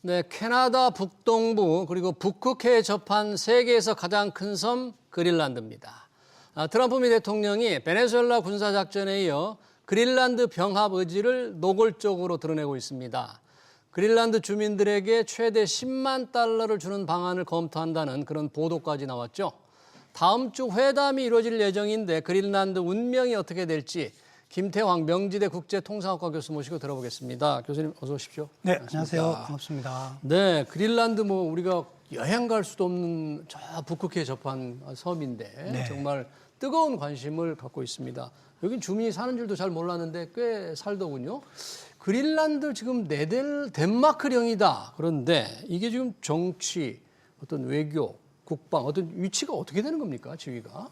네, 캐나다 북동부 그리고 북극해에 접한 세계에서 가장 큰 섬 그린란드입니다. 트럼프 미 대통령이 베네수엘라 군사작전에 이어 그린란드 병합 의지를 노골적으로 드러내고 있습니다. 그린란드 주민들에게 최대 10만 달러를 주는 방안을 검토한다는 그런 보도까지 나왔죠. 다음 주 회담이 이루어질 예정인데 그린란드 운명이 어떻게 될지 김태황 명지대 국제통상학과 교수 모시고 들어보겠습니다. 교수님 어서 오십시오. 네, 안녕하세요. 반갑습니다. 네, 그린란드 뭐 우리가 여행 갈 수도 없는 저 북극해 접한 섬인데 네. 정말 뜨거운 관심을 갖고 있습니다. 여긴 주민이 사는 줄도 잘 몰랐는데 꽤 살더군요. 그린란드 지금 덴마크령이다. 그런데 이게 지금 정치, 어떤 외교, 국방, 어떤 위치가 어떻게 되는 겁니까, 지위가?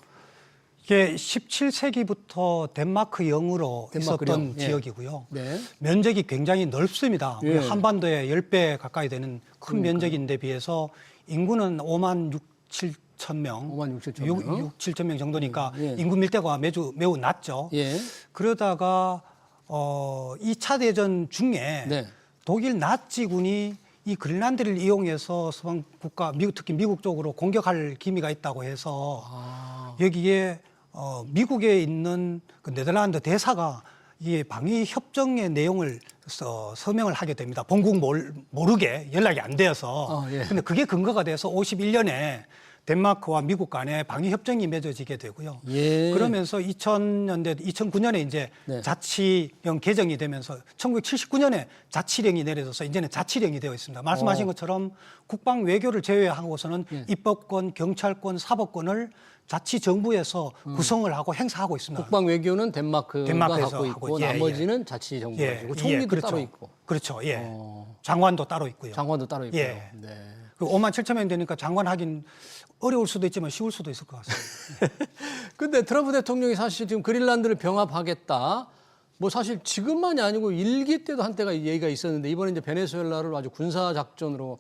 이게 17세기부터 덴마크령으로 덴마크령, 있었던 예. 지역이고요. 네. 면적이 굉장히 넓습니다. 예. 한반도의 10배 가까이 되는 큰 면적인데 비해서 인구는 5만 6, 7천 명, 5만 6천 명. 6, 7천 명 정도니까 예. 인구 밀도가 매우 낮죠. 예. 그러다가 2차 대전 중에 네. 독일 나치군이 이 그린란드를 이용해서 서방 국가, 특히 미국 쪽으로 공격할 기미가 있다고 해서 여기에 미국에 있는 그 네덜란드 대사가 이 방위 협정의 내용을 서명을 하게 됩니다. 본국 모르게 연락이 안 되어서. 예. 근데 그게 근거가 돼서 51년에 덴마크와 미국 간에 방위 협정이 맺어지게 되고요. 예. 그러면서 2000년대, 2009년에 이제 네. 자치령 개정이 되면서 1979년에 자치령이 내려져서 이제는 자치령이 되어 있습니다. 말씀하신 것처럼 국방 외교를 제외하고서는 예. 입법권, 경찰권, 사법권을 자치 정부에서 구성을 하고 행사하고 있습니다. 국방 외교는 덴마크가 덴마크에서 갖고 있고 하고, 예, 나머지는 자치 정부가 예, 가지고 총리도 그렇죠. 따로 있고 그렇죠. 예. 장관도 따로 있고요. 장관도 따로 있고요. 예. 네. 그 5만 7천 명 되니까 장관 하긴 어려울 수도 있지만 쉬울 수도 있을 것 같습니다. 근데 트럼프 대통령이 사실 지금 그린란드를 병합하겠다. 뭐 사실 지금만이 아니고 일기 때도 한때가 얘기가 있었는데 이번에 이제 베네수엘라를 아주 군사 작전으로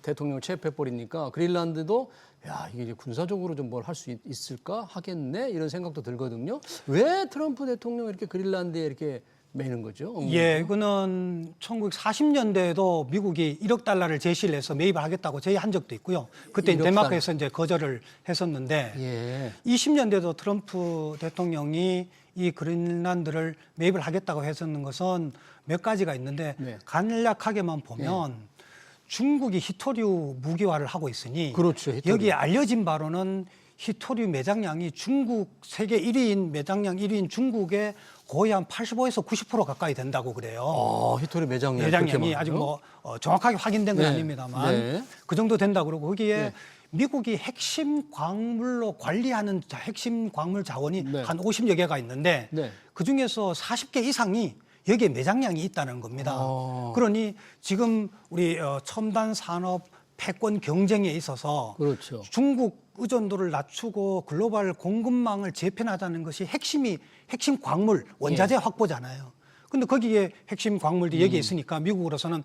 대통령을 체포해 버리니까 그린란드도 야 이게 이제 군사적으로 좀 뭘 할 수 있을까 하겠네 이런 생각도 들거든요. 왜 트럼프 대통령이 이렇게 그린란드에 이렇게 매는 거죠? 예, 이거는 1940년대에도 미국이 1억 달러를 제시를 해서 매입을 하겠다고 제의한 적도 있고요. 그때 1억 덴마크에서 이제 거절을 했었는데 예. 20년대도 트럼프 대통령이 이 그린란드를 매입을 하겠다고 했었는 것은 몇 가지가 있는데 네. 간략하게만 보면 중국이 히토류 무기화를 하고 있으니 그렇죠, 히토류. 여기에 알려진 바로는 히토류 매장량이 중국 세계 1위인 매장량 1위인 중국의 거의 한 85에서 90% 가까이 된다고 그래요. 히토리 매장량 매장량이 아직 뭐 정확하게 확인된 건 네. 아닙니다만 네. 그 정도 된다고 그러고 거기에 네. 미국이 핵심 광물로 관리하는 핵심 광물 자원이 네. 한 50여 개가 있는데 네. 그중에서 40개 이상이 여기에 매장량이 있다는 겁니다. 아. 그러니 지금 우리 첨단 산업 패권 경쟁에 있어서 그렇죠. 중국 의존도를 낮추고 글로벌 공급망을 재편하자는 것이 핵심 광물 원자재 확보잖아요. 근데 거기에 핵심 광물들이 여기에 있으니까 미국으로서는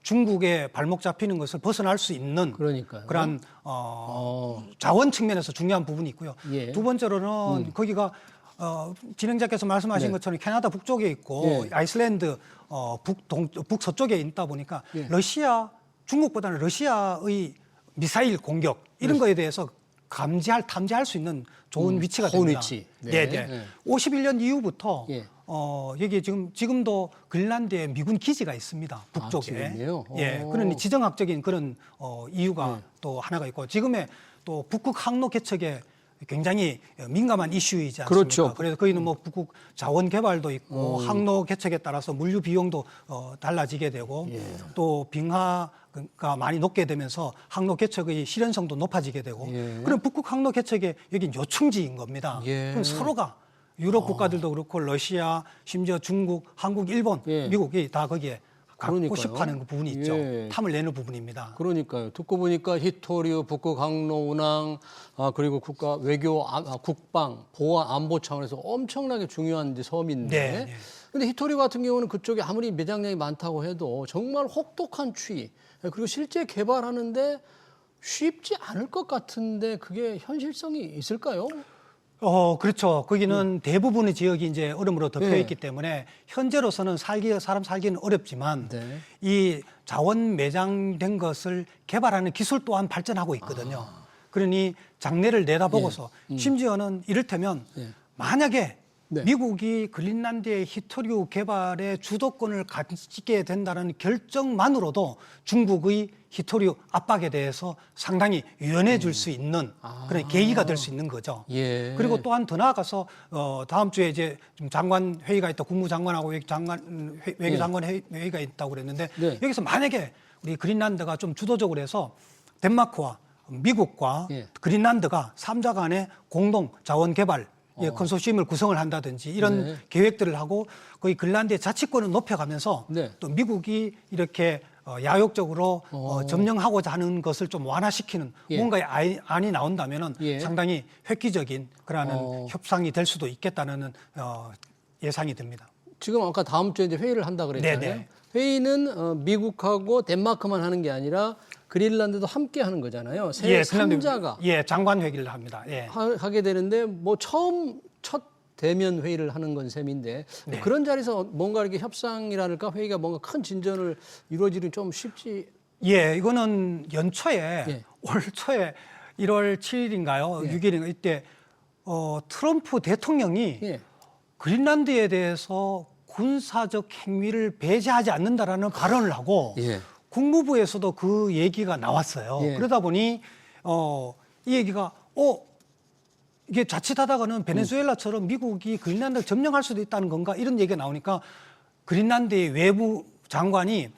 중국의 발목 잡히는 것을 벗어날 수 있는 그러니까요. 그런 자원 측면에서 중요한 부분이 있고요. 예. 두 번째로는 거기가 진행자께서 말씀하신 네. 것처럼 캐나다 북쪽에 있고 예. 아이슬란드 북서쪽에 있다 보니까 예. 중국보다는 러시아의 미사일 공격 이런 거에 대해서 탐지할 수 있는 좋은 위치가 좋은 됩니다. 위치. 네. 네, 네. 네. 51년 이후부터 예. 여기 지금도 그린란드에 미군 기지가 있습니다. 북쪽에. 지금요? 예. 오. 그런 지정학적인 그런 이유가 또 하나가 있고 지금의 또 북극 항로 개척에 굉장히 민감한 이슈이지 않습니까? 그렇죠. 그래서 거기는 뭐 북극 자원 개발도 있고 항로 개척에 따라서 물류 비용도 달라지게 되고 또 빙하가 많이 녹게 되면서 항로 개척의 실현성도 높아지게 되고 예. 그럼 북극 항로 개척에 여긴 요충지인 겁니다. 예. 그럼 서로가 유럽 국가들도 그렇고 러시아, 심지어 중국, 한국, 일본, 예. 미국이 다 거기에 갖고 그러니까요. 싶어하는 그 부분이 있죠. 예. 탐을 내는 부분입니다. 그러니까요. 듣고 보니까 히토류, 북극 항로 운항, 그리고 국가 외교, 국방, 보안, 안보 차원에서 엄청나게 중요한 이제 섬인데. 네, 네. 근데 히토류 같은 경우는 그쪽에 아무리 매장량이 많다고 해도 정말 혹독한 추위, 그리고 실제 개발하는데 쉽지 않을 것 같은데 그게 현실성이 있을까요? 그렇죠. 거기는 대부분의 지역이 이제 얼음으로 덮여 네. 있기 때문에 현재로서는 사람 살기는 어렵지만 네. 이 자원 매장된 것을 개발하는 기술 또한 발전하고 있거든요. 그러니 장래를 내다보고서 심지어는 이를테면 만약에 네. 미국이 그린란드의 히토류 개발의 주도권을 가지게 된다는 결정만으로도 중국의 히토류 압박에 대해서 상당히 유연해질 수 있는 그런 계기가 될 수 있는 거죠. 예. 그리고 또한 더 나아가서 다음 주에 이제 좀 장관 회의가 있다, 국무장관하고 외교장관 회의가 있다고 그랬는데 네. 여기서 만약에 우리 그린란드가 좀 주도적으로 해서 덴마크와 미국과 예. 그린란드가 3자 간의 공동 자원 개발 컨소시엄을 구성을 한다든지 이런 네. 계획들을 하고 거의 그린란드의 자치권을 높여가면서 네. 또 미국이 이렇게 야욕적으로 점령하고자 하는 것을 좀 완화시키는 예. 뭔가의 안이 나온다면은 예. 상당히 획기적인 그러한 협상이 될 수도 있겠다는 예상이 듭니다. 지금 아까 다음 주에 이제 회의를 한다 그랬잖아요. 네네. 회의는 미국하고 덴마크만 하는 게 아니라 그린란드도 함께 하는 거잖아요. 세 삼자가 장관 회의를 합니다. 예. 하게 되는데 뭐 처음 첫 대면 회의를 하는 건 셈인데 네. 그런 자리에서 뭔가 이렇게 협상이랄까 회의가 뭔가 큰 진전을 이루어지는 좀 쉽지. 예, 이거는 연초에 예. 올 초에 1월 7일인가요? 예. 6일인가 이때 트럼프 대통령이 예. 그린란드에 대해서 군사적 행위를 배제하지 않는다라는 발언을 하고 예. 국무부에서도 그 얘기가 나왔어요. 예. 그러다 보니 이 얘기가 이게 자칫하다가는 베네수엘라처럼 미국이 그린란드를 점령할 수도 있다는 건가 이런 얘기가 나오니까 그린란드의 외무 장관이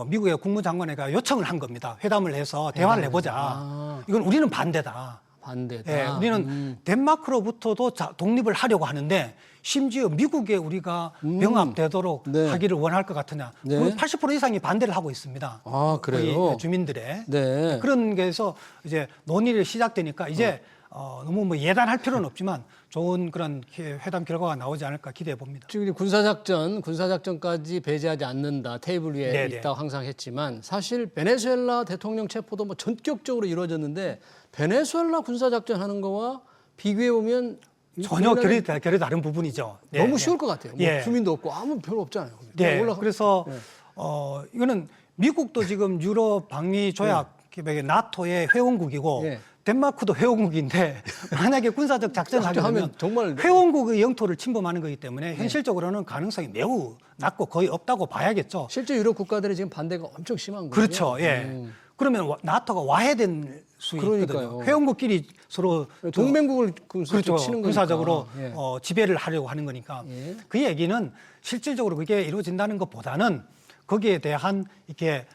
미국의 국무장관에게 요청을 한 겁니다. 회담을 해서 대화를 해보자. 이건 우리는 반대다. 반대다. 예, 우리는 덴마크로부터도 독립을 하려고 하는데 심지어 미국에 우리가 병합되도록 네. 하기를 원할 것 같으냐. 네. 80% 이상이 반대를 하고 있습니다. 아, 그래요? 거의 주민들의. 네. 그런 게서 이제 논의를 시작되니까 이제 너무 뭐 예단할 필요는 없지만 좋은 그런 회담 결과가 나오지 않을까 기대해 봅니다. 지금 군사작전까지 배제하지 않는다. 테이블 위에 네네. 있다고 항상 했지만 사실 베네수엘라 대통령 체포도 뭐 전격적으로 이루어졌는데 베네수엘라 군사작전 하는 거와 비교해 보면 전혀 결이 다른 부분이죠. 네, 너무 네. 쉬울 것 같아요. 뭐 예. 주민도 없고 아무 별로 없잖아요. 네. 올라가- 그래서 이거는 미국도 지금 유럽 방위 조약 기획의 나토의 회원국이고 예. 덴마크도 회원국인데 만약에 군사적 작전을 하게 하면 되면 정말 회원국의 영토를 침범하는 거기 때문에 현실적으로는 가능성이 매우 낮고 거의 없다고 봐야겠죠. 실제 유럽 국가들이 지금 반대가 엄청 심한 거예요. 그렇죠. 예. 그러면 나토가 와해될 수 그러니까요. 있거든요. 회원국끼리 서로 동맹국을 그렇죠. 치는 군사적으로 거니까. 예. 지배를 하려고 하는 거니까 예. 그 얘기는 실질적으로 그게 이루어진다는 것보다는 거기에 대한 이렇게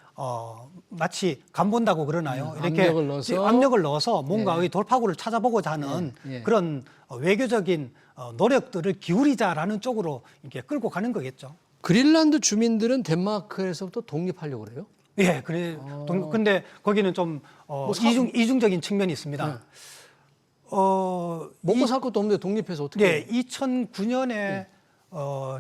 마치 간본다고 그러나요? 이렇게 압력을 넣어서 뭔가의 돌파구를 찾아보고자 하는 예. 그런 외교적인 노력들을 기울이자라는 쪽으로 이렇게 끌고 가는 거겠죠. 그린란드 주민들은 덴마크에서부터 독립하려고 그래요? 예, 그래. 근데 거기는 좀 이중적인 측면이 있습니다. 먹고 살 것도 없는데 독립해서 어떻게? 네, 2009년에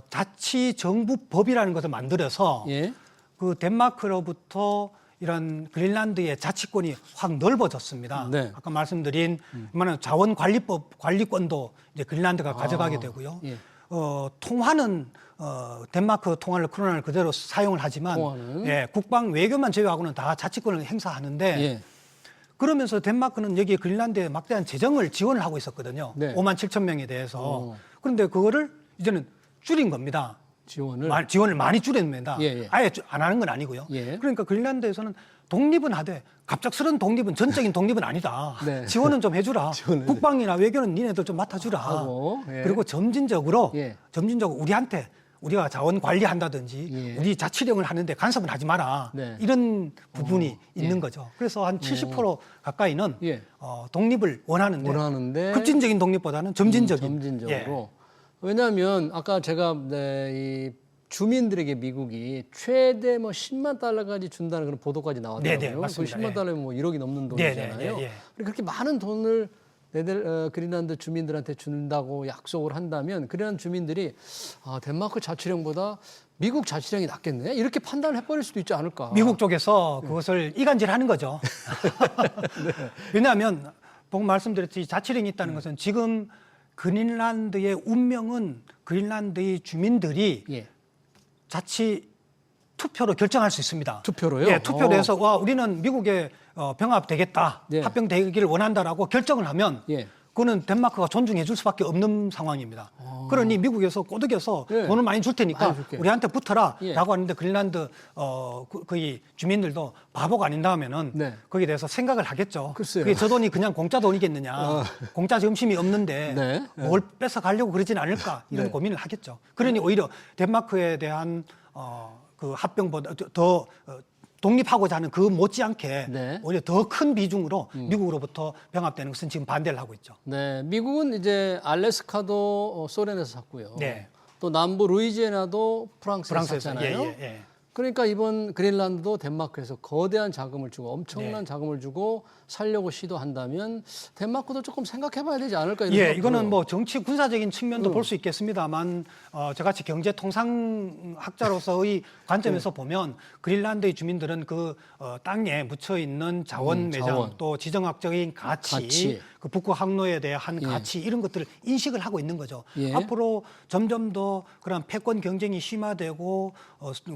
자치정부법이라는 것을 만들어서 예. 그 덴마크로부터 이런 그린란드의 자치권이 확 넓어졌습니다. 네. 아까 말씀드린 자원관리법 관리권도 이제 그린란드가 가져가게 되고요. 예. 통화는 덴마크 통화를 크로나를 그대로 사용을 하지만 통화는? 예, 국방 외교만 제외하고는 다 자치권을 행사하는데 예. 그러면서 덴마크는 여기 그린란드에 막대한 재정을 지원을 하고 있었거든요. 네. 5만 7천 명에 대해서. 그런데 그거를 이제는 줄인 겁니다. 지원을 많이 줄였습니다. 예, 예. 아예 안 하는 건 아니고요. 예. 그러니까 그린란드에서는 독립은 하되 갑작스런 독립은 전적인 독립은 아니다. 네. 지원은 좀 해주라. 지원을 국방이나 외교는 니네들 좀 맡아주라. 하고, 예. 그리고 점진적으로 예. 우리한테 우리가 자원 관리한다든지 예. 우리 자치령을 하는데 간섭은 하지 마라. 네. 이런 부분이 있는 예. 거죠. 그래서 한 70% 가까이는 예. 독립을 원하는데 급진적인 독립보다는 점진적인. 점진적으로. 왜냐하면 아까 제가 이 주민들에게 미국이 최대 뭐 10만 달러까지 준다는 그런 보도까지 나왔더라고요. 네네, 맞습니다. 10만 예. 달러면 뭐 1억이 넘는 돈이잖아요. 네네, 예, 예. 그렇게 많은 돈을 그린란드 주민들한테 준다고 약속을 한다면 그린란드 주민들이 덴마크 자치령보다 미국 자치령이 낫겠네 이렇게 판단을 해버릴 수도 있지 않을까. 미국 쪽에서 그것을 이간질하는 거죠. 왜냐하면 방금 말씀드렸듯이 자치령이 있다는 것은 지금 그린란드의 운명은 그린란드의 주민들이 예. 자치 투표로 결정할 수 있습니다. 투표로요? 예, 투표로 해서 우리는 미국에 병합되겠다, 예. 합병되기를 원한다라고 결정을 하면 예. 그거는 덴마크가 존중해 줄 수밖에 없는 상황입니다. 그러니 미국에서 꼬드겨서 예. 돈을 많이 줄 테니까 많이 줄게. 우리한테 붙어라 예. 라고 하는데 그린란드 거의 주민들도 바보가 아닌다 하면은 네. 거기에 대해서 생각을 하겠죠. 글쎄요. 그게 저 돈이 그냥 공짜 돈이겠느냐. 공짜 점심이 없는데 네. 뭘 뺏어 가려고 그러진 않을까 이런 네. 고민을 하겠죠. 그러니 오히려 덴마크에 대한 그 합병보다 더 독립하고자 하는 그 못지않게 네. 오히려 더 큰 비중으로 미국으로부터 병합되는 것은 지금 반대를 하고 있죠. 네, 미국은 이제 알래스카도 소련에서 샀고요. 네. 또 남부 루이지애나도 프랑스에서 샀잖아요. 예. 그러니까 이번 그린란드도 덴마크에서 거대한 자금을 주고 엄청난 네. 자금을 주고 살려고 시도한다면 덴마크도 조금 생각해봐야 되지 않을까 이런 예, 생각도 이거는 들어요. 뭐 정치 군사적인 측면도 볼 수 있겠습니다만 저같이 경제 통상학자로서의 관점에서 보면 그린란드의 주민들은 그 땅에 묻혀 있는 자원 매장 자원. 또 지정학적인 가치. 그 북극 항로에 대한 예. 가치 이런 것들을 인식을 하고 있는 거죠. 예. 앞으로 점점 더 그런 패권 경쟁이 심화되고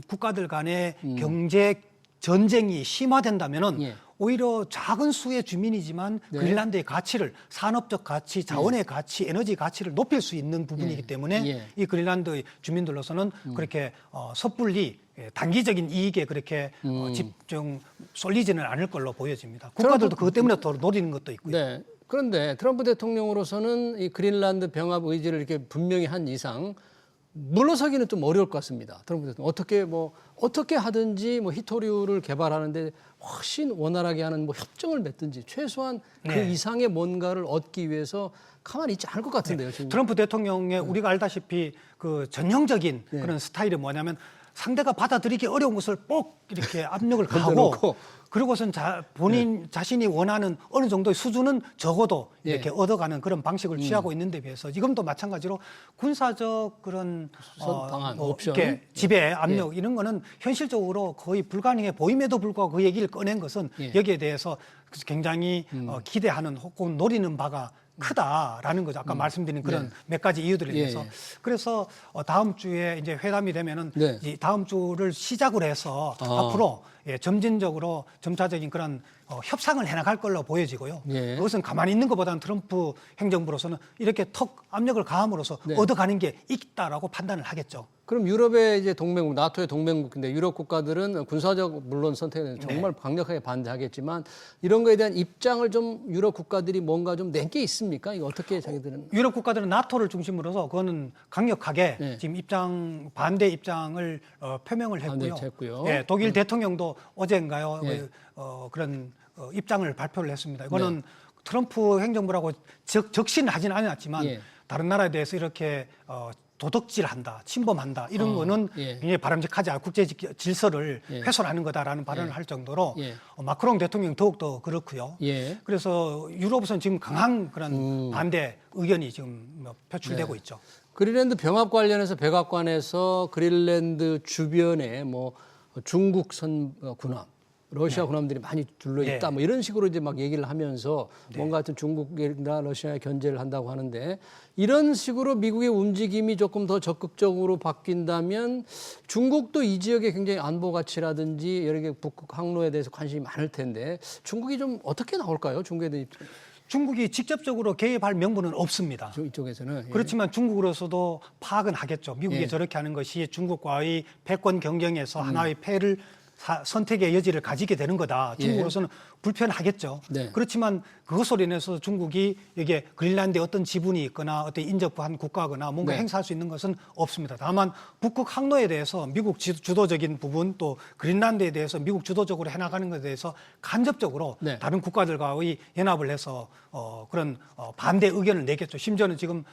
국가들 간의 경제 전쟁이 심화된다면은 예. 오히려 작은 수의 주민이지만 네. 그린란드의 가치를 산업적 가치, 자원의 가치, 에너지 가치를 높일 수 있는 부분이기 때문에 예. 이 그린란드의 주민들로서는 그렇게 섣불리 단기적인 이익에 그렇게 집중 쏠리지는 않을 걸로 보여집니다. 국가들도 그것 때문에 더 노리는 것도 있고요. 네. 그런데 트럼프 대통령으로서는 이 그린란드 병합 의지를 이렇게 분명히 한 이상 물러서기는 좀 어려울 것 같습니다. 트럼프 대통령 어떻게 하든지 뭐 히토류를 개발하는데 훨씬 원활하게 하는 뭐 협정을 맺든지 최소한 그 네. 이상의 뭔가를 얻기 위해서 가만히 있지 않을 것 같은데요. 지금. 트럼프 대통령의 우리가 알다시피 그 전형적인 그런 스타일이 뭐냐면 상대가 받아들이기 어려운 것을 꼭 이렇게 압력을 가하고 던져놓고. 그리고선 본인 자신이 원하는 어느 정도의 수준은 적어도 이렇게 얻어가는 그런 방식을 취하고 있는데 비해서 지금도 마찬가지로 군사적 그런 방안, 뭐 옵션. 이렇게 지배, 압력 이런 거는 현실적으로 거의 불가능해 보임에도 불구하고 그 얘기를 꺼낸 것은 여기에 대해서 굉장히 기대하는 혹은 노리는 바가 크다라는 거죠. 아까 말씀드린 그런 몇 가지 이유들에 대해서. 그래서 다음 주에 이제 회담이 되면은 네. 이 다음 주를 시작으로 해서 앞으로 점진적으로 점차적인 그런 협상을 해나갈 걸로 보여지고요. 예. 그것은 가만히 있는 것보다는 트럼프 행정부로서는 이렇게 턱 압력을 가함으로써 얻어가는 게 있다라고 판단을 하겠죠. 그럼 유럽의 이제 동맹국, 나토의 동맹국인데 유럽 국가들은 군사적 물론 선택에 정말 강력하게 반대하겠지만 이런 거에 대한 입장을 좀 유럽 국가들이 뭔가 좀 낸 게 있습니까? 이거 어떻게 자기들은? 유럽 국가들은 나토를 중심으로서 그거는 강력하게 지금 반대 입장을 표명을 했고요. 했고요. 예, 독일 대통령도 어젠가요 그런 입장을 발표를 했습니다. 이거는 트럼프 행정부라고 적신하지는 않았지만 다른 나라에 대해서 이렇게 도덕질한다, 침범한다 이런 거는 굉장히 바람직하지 않고 국제 질서를 훼손하는 거다라는 발언을 할 정도로 마크롱 대통령 더욱더 그렇고요. 그래서 유럽에서는 지금 강한 그런 반대 의견이 지금 표출되고 있죠. 그린란드 병합 관련해서 백악관에서 그린란드 주변에 뭐 중국 군함, 러시아 군함들이 많이 둘러 있다. 뭐 이런 식으로 이제 막 얘기를 하면서 뭔가 하여튼 중국이나 러시아에 견제를 한다고 하는데 이런 식으로 미국의 움직임이 조금 더 적극적으로 바뀐다면 중국도 이 지역의 굉장히 안보 가치라든지 여러 개 북극 항로에 대해서 관심이 많을 텐데 중국이 좀 어떻게 나올까요? 중국에 대해 중국이 직접적으로 개입할 명분은 없습니다. 이쪽에서는 그렇지만 중국으로서도 파악은 하겠죠. 미국이 저렇게 하는 것이 중국과의 패권 경쟁에서 하나의 패를 선택의 여지를 가지게 되는 거다. 중국으로서는 불편하겠죠. 그렇지만 그것으로 인해서 중국이 여기에 그린란드에 어떤 지분이 있거나 어떤 인접한 국가거나 뭔가 행사할 수 있는 것은 없습니다. 다만 북극 항로에 대해서 미국 주도적인 부분 또 그린란드에 대해서 미국 주도적으로 해나가는 것에 대해서 간접적으로 다른 국가들과의 연합을 해서 그런 반대 의견을 내겠죠. 심지어는 지금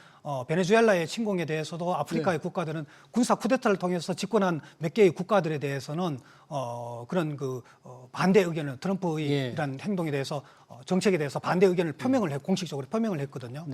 베네수엘라의 침공에 대해서도 아프리카의 국가들은 군사 쿠데타를 통해서 집권한 몇 개의 국가들에 대해서는 그런 반대 의견을 트럼프의 이런 행동에 대해서 정책에 대해서 반대 의견을 공식적으로 표명을 했거든요.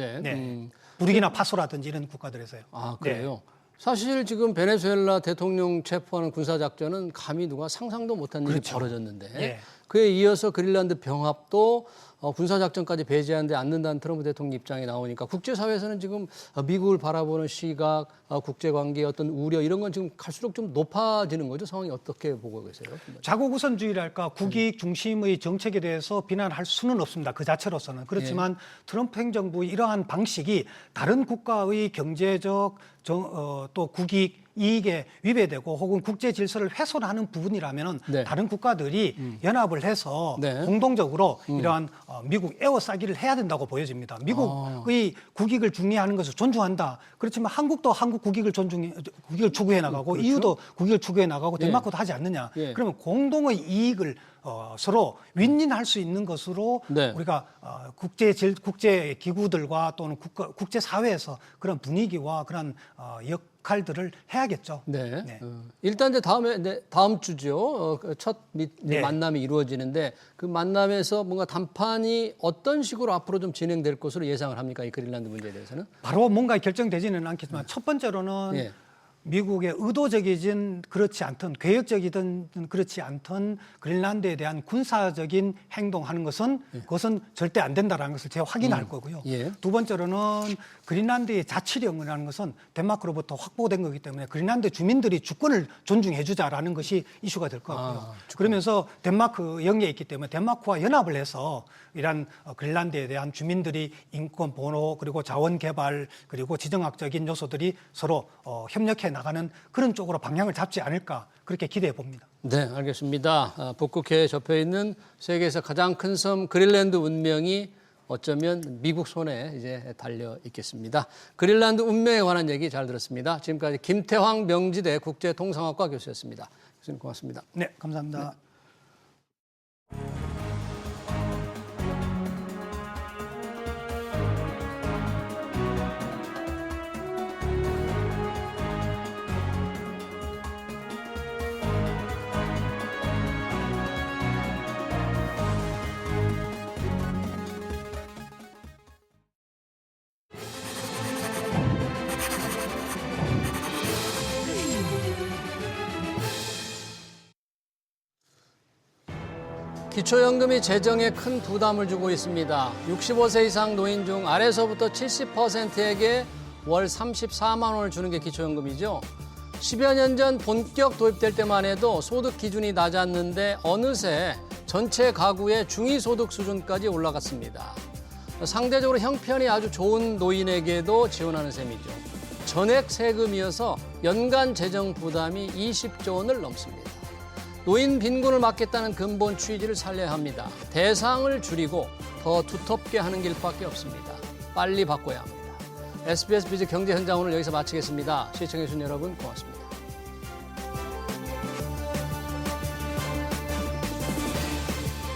부르기나 파소라든지 이런 국가들에서요. 아, 그래요? 사실 지금 베네수엘라 대통령 체포하는 군사작전은 감히 누가 상상도 못한 일이 벌어졌는데 그에 이어서 그린란드 병합도 군사작전까지 배제하는데 않는다는 트럼프 대통령 입장이 나오니까 국제사회에서는 지금 미국을 바라보는 시각, 국제관계의 어떤 우려 이런 건 지금 갈수록 좀 높아지는 거죠. 상황이 어떻게 보고 계세요? 자국 우선주의랄까 국익 중심의 정책에 대해서 비난할 수는 없습니다. 그 자체로서는. 그렇지만 트럼프 행정부의 이러한 방식이 다른 국가의 경제적 또 국익, 이익에 위배되고 혹은 국제 질서를 훼손하는 부분이라면 네. 다른 국가들이 연합을 해서 네. 공동적으로 이러한 미국 에워싸기를 해야 된다고 보여집니다. 미국의 국익을 중요하는 것을 존중한다. 그렇지만 한국도 한국 국익을 국익을 추구해 나가고 EU도 국익을 추구해 나가고 덴마크도 하지 않느냐. 예. 그러면 공동의 이익을 서로 윈윈할 수 있는 것으로 네. 우리가 국제 기구들과 또는 국제 사회에서 그런 분위기와 그런 역할들을 해야겠죠. 네. 네. 일단 이제 다음 주죠. 첫 네. 만남이 이루어지는데 그 만남에서 뭔가 담판이 어떤 식으로 앞으로 좀 진행될 것으로 예상을 합니까? 이 그린란드 문제에 대해서는? 바로 뭔가 결정되지는 않겠지만 첫 번째로는 예. 미국의 의도적이든 그렇지 않든 계획적이든 그렇지 않든 그린란드에 대한 군사적인 행동하는 것은 그것은 절대 안 된다라는 것을 제가 확인할 거고요. 예. 두 번째로는 그린란드의 자치령이라는 것은 덴마크로부터 확보된 거기 때문에 그린란드 주민들이 주권을 존중해 주자라는 것이 이슈가 될 것 같고요. 그러면서 덴마크 영내에 있기 때문에 덴마크와 연합을 해서 이런 그린란드에 대한 주민들이 인권 보호 그리고 자원 개발 그리고 지정학적인 요소들이 서로 협력해 나가는 그런 쪽으로 방향을 잡지 않을까 그렇게 기대해 봅니다. 네, 알겠습니다. 북극해에 접해 있는 세계에서 가장 큰 섬 그린란드 운명이 어쩌면 미국 손에 이제 달려 있겠습니다. 그린란드 운명에 관한 얘기 잘 들었습니다. 지금까지 김태황 명지대 국제통상학과 교수였습니다. 교수님 고맙습니다. 네, 감사합니다. 기초연금이 재정에 큰 부담을 주고 있습니다. 65세 이상 노인 중 아래서부터 70%에게 월 34만 원을 주는 게 기초연금이죠. 10여 년 전 본격 도입될 때만 해도 소득 기준이 낮았는데 어느새 전체 가구의 중위소득 수준까지 올라갔습니다. 상대적으로 형편이 아주 좋은 노인에게도 지원하는 셈이죠. 전액 세금이어서 연간 재정 부담이 20조 원을 넘습니다. 노인 빈곤을 막겠다는 근본 취지를 살려야 합니다. 대상을 줄이고 더 두텁게 하는 길밖에 없습니다. 빨리 바꿔야 합니다. SBS 비즈 경제 현장 오늘 여기서 마치겠습니다. 시청해주신 여러분 고맙습니다.